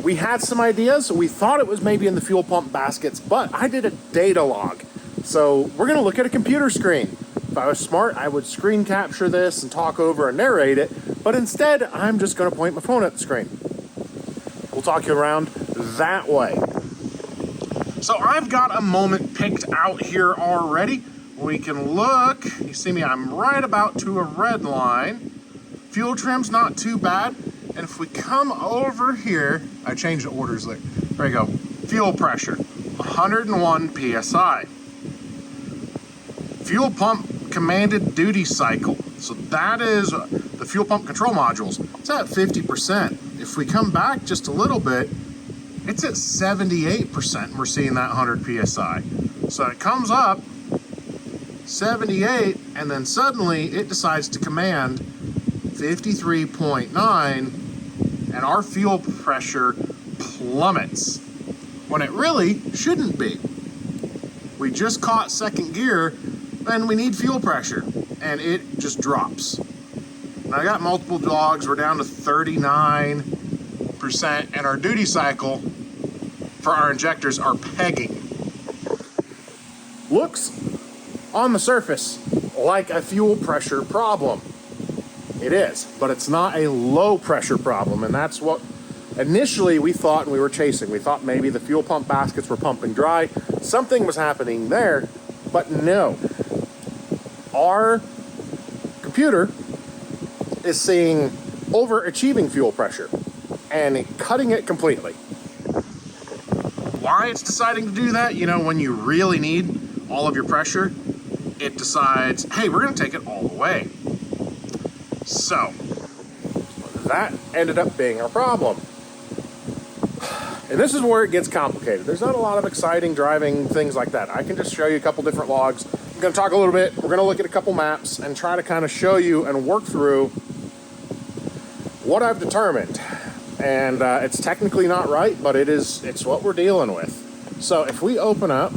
We had some ideas. We thought it was maybe in the fuel pump baskets, but I did a data log. So we're gonna look at a computer screen. If I was smart, I would screen capture this and talk over and narrate it, but instead, I'm just gonna point my phone at the screen. We'll talk you around that way. So I've got a moment picked out here already. We can look, you see me, I'm right about to a red line. Fuel trim's not too bad. And if we come over here, I changed the orders there. There you go, fuel pressure, 101 PSI. Fuel pump commanded duty cycle. So that is the fuel pump control modules. It's at 50%. If we come back just a little bit, it's at 78%. We're seeing that 100 PSI. So it comes up 78, and then suddenly it decides to command 53.9, and our fuel pressure plummets when it really shouldn't be. We just caught second gear, then we need fuel pressure, and it just drops. Now I got multiple logs, we're down to 39%, and our duty cycle for our injectors are pegging. Looks on the surface like a fuel pressure problem. It is, but it's not a low pressure problem, and that's what Initially, we thought, and we were chasing, we thought maybe the fuel pump baskets were pumping dry. Something was happening there, but no. Our computer is seeing overachieving fuel pressure and cutting it completely. Why it's deciding to do that, you know, when you really need all of your pressure, it decides, hey, we're gonna take it all the way. So, that ended up being our problem. And this is where it gets complicated. There's not a lot of exciting driving things like that. I can just show you a couple different logs. I'm gonna talk a little bit, we're gonna look at a couple maps and try to kind of show you and work through what I've determined. And it's technically not right, but it's what we're dealing with. So if we open up,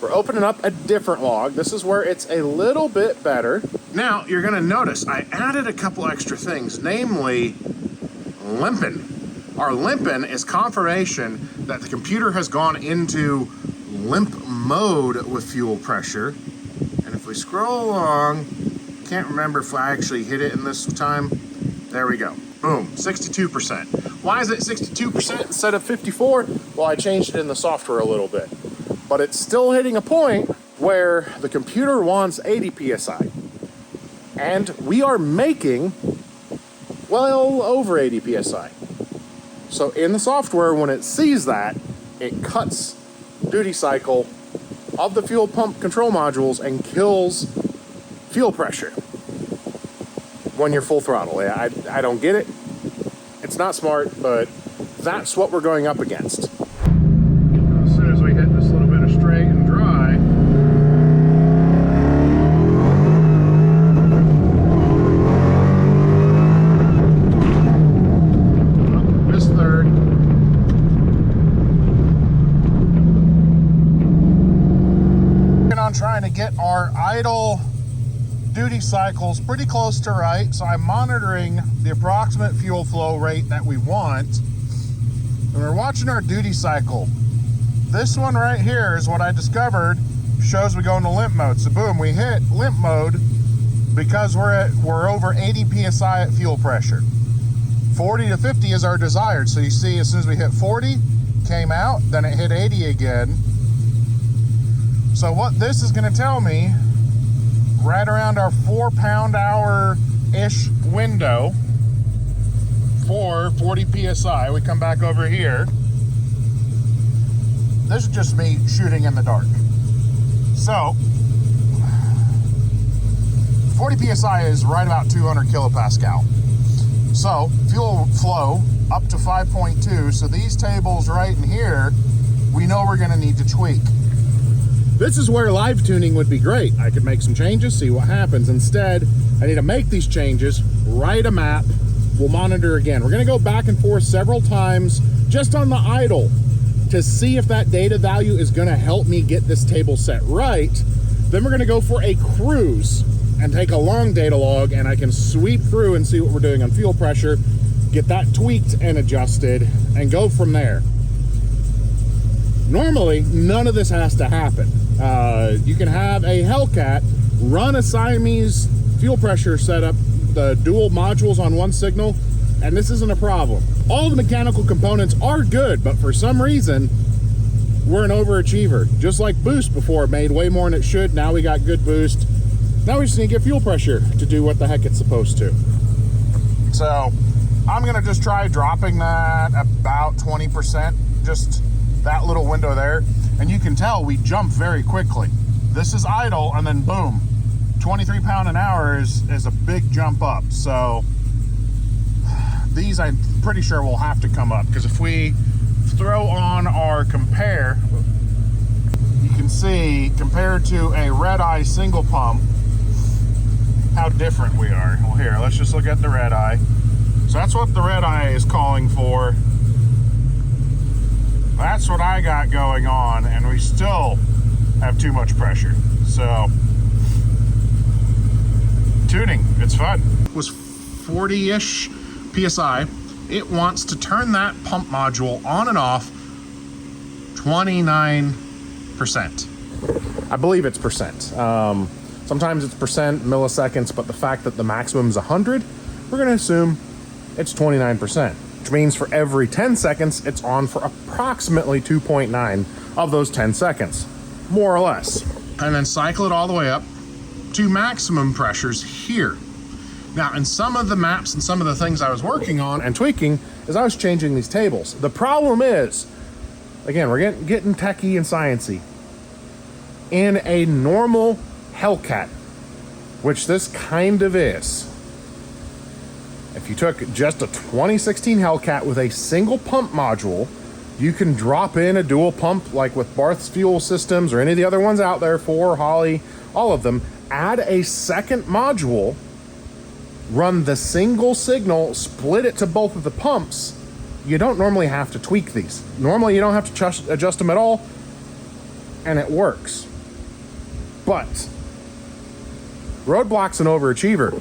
we're opening up a different log. This is where it's a little bit better. Now, you're gonna notice I added a couple extra things, namely limping. Our limping is confirmation that the computer has gone into limp mode with fuel pressure. And if we scroll along, can't remember if I actually hit it in this time. There we go. Boom, 62%. Why is it 62% instead of 54? Well, I changed it in the software a little bit. But it's still hitting a point where the computer wants 80 PSI. And we are making well over 80 PSI. So in the software, when it sees that, it cuts duty cycle of the fuel pump control modules and kills fuel pressure when you're full throttle. I don't get it. It's not smart, but that's what we're going up against. As soon as we hit this little bit of straight and dry, this third. On trying to get our idle duty cycles pretty close to right, so I'm monitoring the approximate fuel flow rate that we want, and we're watching our duty cycle. This one right here is what I discovered shows we go into limp mode. So boom, we hit limp mode because we're over 80 psi at fuel pressure. 40 to 50 is our desired. So you see, as soon as we hit 40, came out, then it hit 80 again. So what this is going to tell me, right around our 4 pound-hour-ish window for 40 PSI, we come back over here. This is just me shooting in the dark. So, 40 PSI is right about 200 kilopascal. So, fuel flow up to 5.2. So these tables right in here, we know we're going to need to tweak. This is where live tuning would be great. I could make some changes, see what happens. Instead, I need to make these changes, write a map, we'll monitor again. We're gonna go back and forth several times just on the idle to see if that data value is gonna help me get this table set right. Then we're gonna go for a cruise and take a long data log, and I can sweep through and see what we're doing on fuel pressure, get that tweaked and adjusted, and go from there. Normally, none of this has to happen. You can have a Hellcat run a Siamese fuel pressure setup, the dual modules on one signal, and this isn't a problem. All the mechanical components are good, but for some reason, we're an overachiever. Just like boost before, it made way more than it should. Now we got good boost. Now we just need to get fuel pressure to do what the heck it's supposed to. So I'm gonna just try dropping that about 20%, just that little window there. And you can tell we jump very quickly. This is idle, and then boom, 23 pound an hour is a big jump up. So these I'm pretty sure will have to come up, because if we throw on our compare, you can see compared to a red eye single pump how different we are. Well, here, let's just look at the red eye. So that's what the red eye is calling for. That's what I got going on, and we still have too much pressure. So tuning, it's fun. It was 40-ish PSI. It wants to turn that pump module on and off 29%. I believe it's percent. Sometimes it's percent, milliseconds, but the fact that the maximum is 100, we're gonna assume it's 29%. which means for every 10 seconds, it's on for approximately 2.9 of those 10 seconds, more or less. And then cycle it all the way up to maximum pressures here. Now, in some of the maps and some of the things I was working on and tweaking is I was changing these tables. The problem is, again, we're getting techie and sciencey. In a normal Hellcat, which this kind of is, if you took just a 2016 Hellcat with a single pump module, you can drop in a dual pump like with Barth's fuel systems or any of the other ones out there, Ford, Holley, all of them, add a second module, run the single signal, split it to both of the pumps. You don't normally have to tweak these. Normally you don't have to adjust them at all, and it works. But Roadblock's an overachiever.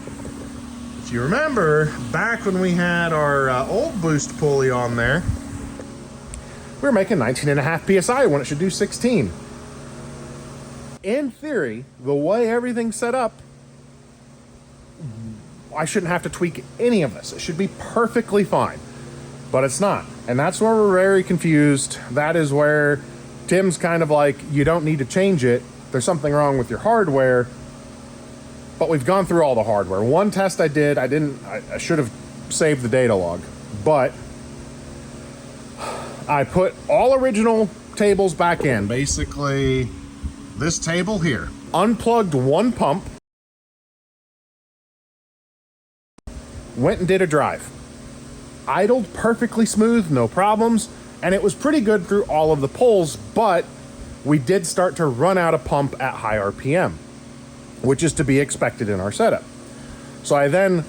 If you remember, back when we had our old boost pulley on there, we were making 19.5 PSI when it should do 16. In theory, the way everything's set up, I shouldn't have to tweak any of this. It should be perfectly fine, but it's not. And that's where we're very confused. That is where Tim's kind of like, you don't need to change it. There's something wrong with your hardware. But we've gone through all the hardware. One test I did, I should have saved the data log, but I put all original tables back in. Basically, this table here. Unplugged one pump, went and did a drive. Idled perfectly smooth, no problems, and it was pretty good through all of the pulls, but we did start to run out of pump at high RPM, which is to be expected in our setup. So I then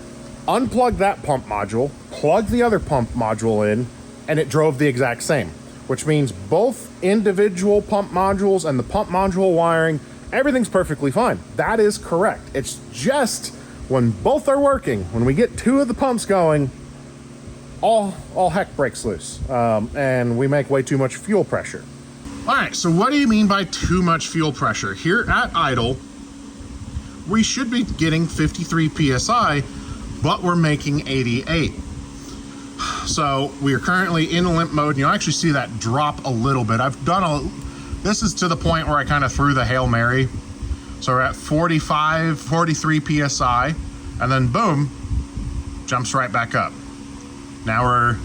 unplugged that pump module, plugged the other pump module in, and it drove the exact same, which means both individual pump modules and the pump module wiring, everything's perfectly fine. That is correct. It's just when both are working, when we get two of the pumps going, all heck breaks loose, and we make way too much fuel pressure. All right, so what do you mean by too much fuel pressure? Here at idle, we should be getting 53 PSI, but we're making 88. So we are currently in limp mode, and you'll actually see that drop a little bit. This is to the point where I kind of threw the Hail Mary. So we're at 45, 43 PSI, and then boom, jumps right back up. Now we're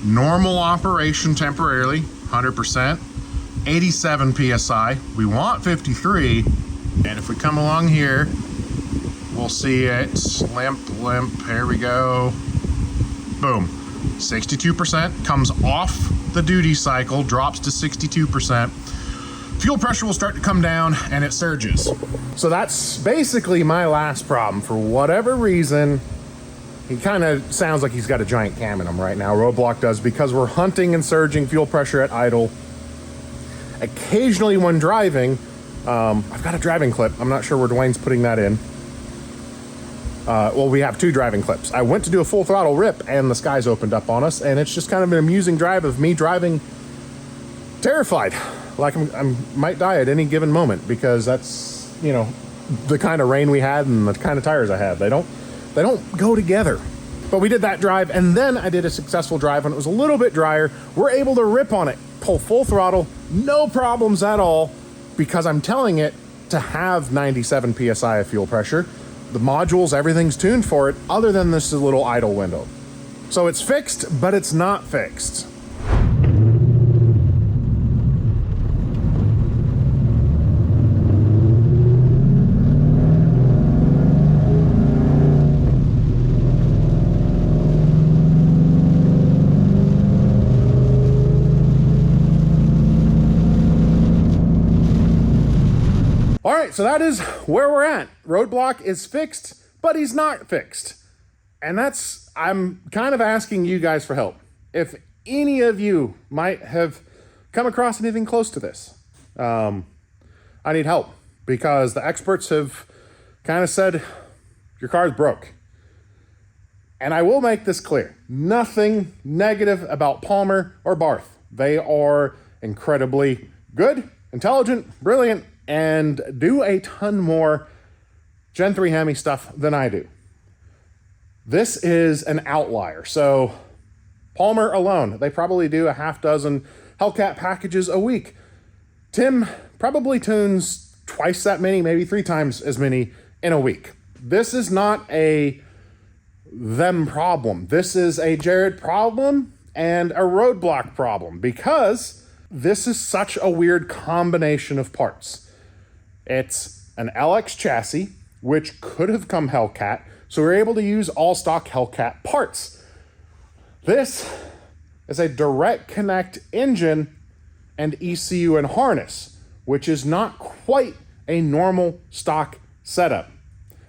normal operation temporarily, 100%, 87 PSI. We want 53, and if we come along here, we'll see it limp, here we go. Boom, 62%, comes off the duty cycle, drops to 62%. Fuel pressure will start to come down and it surges. So that's basically my last problem. For whatever reason, he kind of sounds like he's got a giant cam in him right now. Roadblock does, because we're hunting and surging fuel pressure at idle. Occasionally when driving, I've got a driving clip. I'm not sure where Dwayne's putting that in. Well, we have two driving clips. I went to do a full throttle rip and the skies opened up on us, and it's just kind of an amusing drive of me driving terrified, like I might die at any given moment, because that's, you know, the kind of rain we had and the kind of tires I have. They don't go together. But we did that drive, and then I did a successful drive when it was a little bit drier. We're able to rip on it, pull full throttle, no problems at all, because I'm telling it to have 97 PSI of fuel pressure. The modules, everything's tuned for it, other than this little idle window. So it's fixed, but it's not fixed. All right, so that is where we're at. Roadblock is fixed, but he's not fixed. And I'm kind of asking you guys for help. If any of you might have come across anything close to this, I need help, because the experts have kind of said your car's broke. And I will make this clear. Nothing negative about Palmer or Barth. They are incredibly good, intelligent, brilliant, and do a ton more Gen 3 Hemi stuff than I do. This is an outlier. So Palmer alone, they probably do a half dozen Hellcat packages a week. Tim probably tunes twice that many, maybe 3 times as many in a week. This is not a them problem. This is a Jared problem and a Roadblock problem, because this is such a weird combination of parts. It's an LX chassis, which could have come Hellcat, so we're able to use all stock Hellcat parts. This is a direct connect engine and ECU and harness, which is not quite a normal stock setup.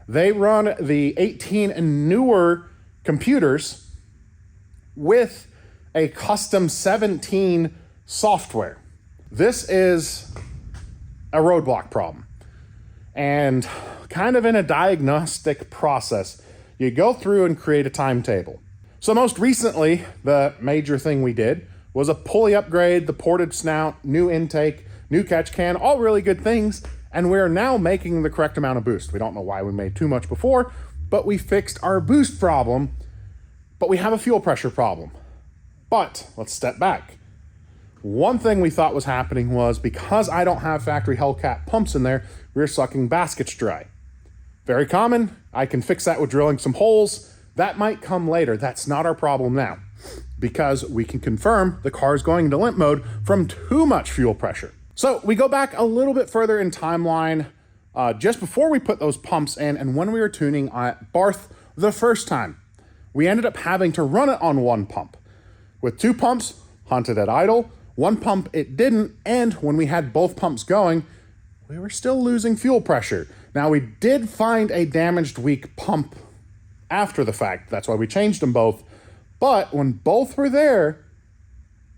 They run the 18 and newer computers with a custom 17 software. This is a Roadblock problem. And kind of in a diagnostic process, you go through and create a timetable. So most recently, the major thing we did was a pulley upgrade, the ported snout, new intake, new catch can, all really good things. And we're now making the correct amount of boost. We don't know why we made too much before, but we fixed our boost problem, but we have a fuel pressure problem. But let's step back. One thing we thought was happening was, because I don't have factory Hellcat pumps in there, we were sucking baskets dry. Very common. I can fix that with drilling some holes. That might come later. That's not our problem now, because we can confirm the car is going into limp mode from too much fuel pressure. So we go back a little bit further in timeline, just before we put those pumps in, and when we were tuning at Barth the first time, we ended up having to run it on one pump. With 2 pumps, hunted at idle, 1 pump it didn't, and when we had both pumps going, we were still losing fuel pressure. Now, we did find a damaged weak pump after the fact. That's why we changed them both. But when both were there,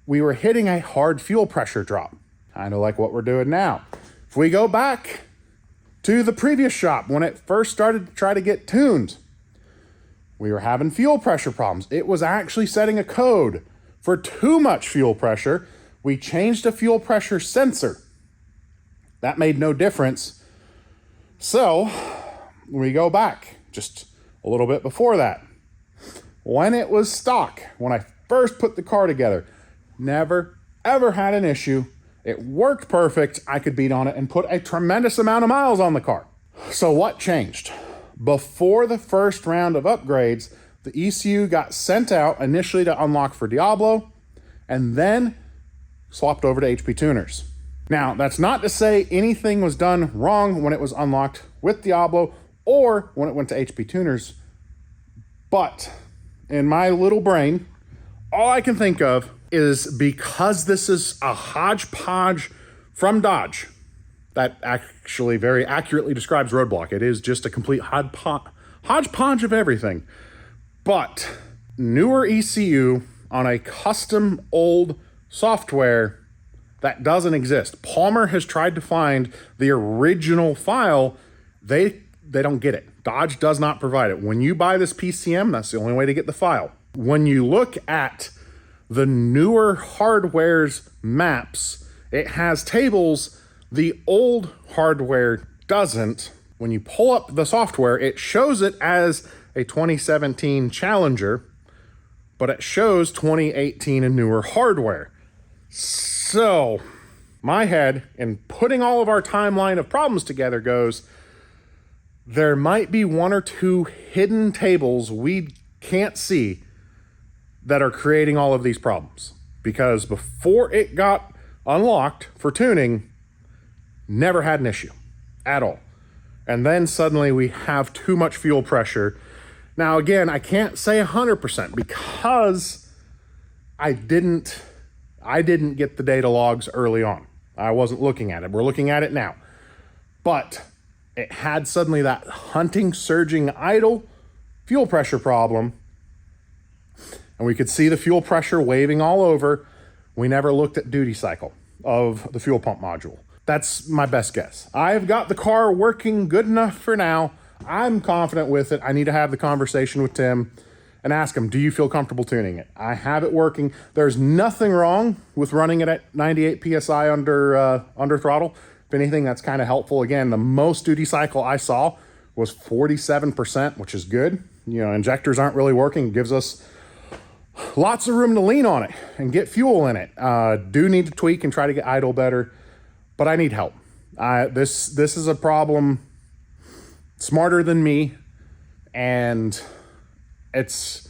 we were hitting a hard fuel pressure drop, kind of like what we're doing now. If we go back to the previous shop, when it first started to try to get tuned, we were having fuel pressure problems. It was actually setting a code for too much fuel pressure. We changed a fuel pressure sensor. That made no difference. So we go back just a little bit before that. When it was stock, when I first put the car together, never, ever had an issue. It worked perfect. I could beat on it and put a tremendous amount of miles on the car. So what changed? Before the first round of upgrades, the ECU got sent out initially to unlock for Diablo, and then swapped over to HP tuners. Now, that's not to say anything was done wrong when it was unlocked with Diablo or when it went to HP tuners, but in my little brain, all I can think of is, because this is a hodgepodge from Dodge, that actually very accurately describes Roadblock. It is just a complete hodgepodge of everything. But newer ECU on a custom old software that doesn't exist. Palmer has tried to find the original file. They don't get it. Dodge does not provide it. When you buy this PCM, that's the only way to get the file. When you look at the newer hardware's maps, it has tables. The old hardware doesn't. When you pull up the software, it shows it as a 2017 Challenger, but it shows 2018 and newer hardware. So my head, in putting all of our timeline of problems together, goes, there might be 1 or 2 hidden tables we can't see that are creating all of these problems. Because before it got unlocked for tuning, never had an issue at all. And then suddenly we have too much fuel pressure. Now, again, I can't say 100% because I didn't get the data logs early on. I wasn't looking at it. We're looking at it now. But it had suddenly that hunting, surging, idle fuel pressure problem. And we could see the fuel pressure waving all over. We never looked at duty cycle of the fuel pump module. That's my best guess. I've got the car working good enough for now. I'm confident with it. I need to have the conversation with Tim and ask him, do you feel comfortable tuning it? I have it working. There's nothing wrong with running it at 98 PSI under throttle. If anything, that's kind of helpful. Again, the most duty cycle I saw was 47%, which is good. You know, injectors aren't really working. It gives us lots of room to lean on it and get fuel in it. Do need to tweak and try to get idle better, but I need help. This is a problem smarter than me, and it's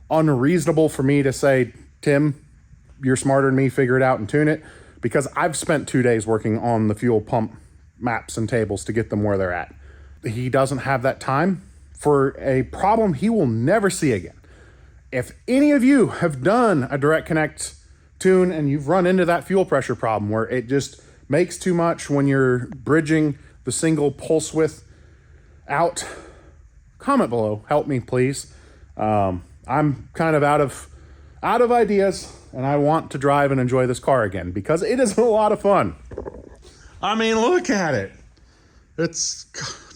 unreasonable for me to say, Tim, you're smarter than me, figure it out and tune it, because I've spent 2 days working on the fuel pump maps and tables to get them where they're at. He doesn't have that time for a problem he will never see again. If any of you have done a direct connect tune and you've run into that fuel pressure problem where it just makes too much when you're bridging the single pulse width out, comment below, help me please. I'm kind of out of ideas, and I want to drive and enjoy this car again because it is a lot of fun. I mean, look at it. It's,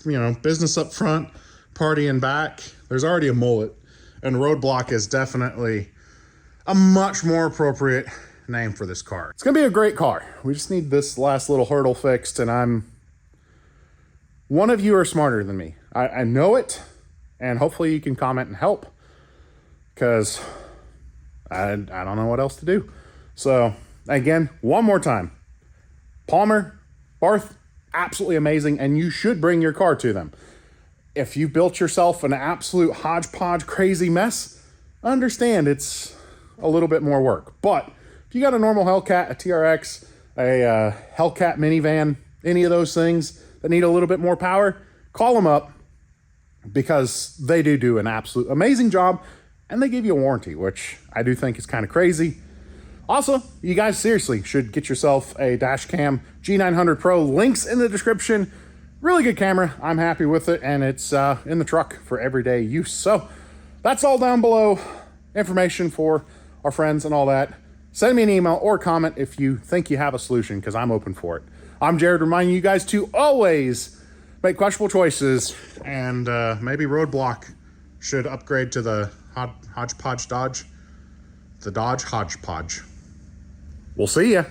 you know, business up front, party in back. There's already a mullet, and Roadblock is definitely a much more appropriate name for this car. It's gonna be a great car. We just need this last little hurdle fixed, and one of you are smarter than me. I know it, and hopefully you can comment and help, because I don't know what else to do. So again, one more time, Palmer, Barth, absolutely amazing, and you should bring your car to them. If you built yourself an absolute hodgepodge crazy mess, understand it's a little bit more work. But if you got a normal Hellcat, a TRX, a Hellcat minivan, any of those things that need a little bit more power, call them up, because they do an absolute amazing job, and they give you a warranty, which I do think is kind of crazy. Also, you guys seriously should get yourself a dash cam G900 Pro. Links in the description. Really good camera. I'm happy with it, and it's in the truck for everyday use. So that's all down below. Information for our friends and all that. Send me an email or comment if you think you have a solution, because I'm open for it. I'm Jared, reminding you guys to always make questionable choices, and maybe Roadblock should upgrade to the Hodgepodge Dodge. The Dodge Hodgepodge. We'll see ya.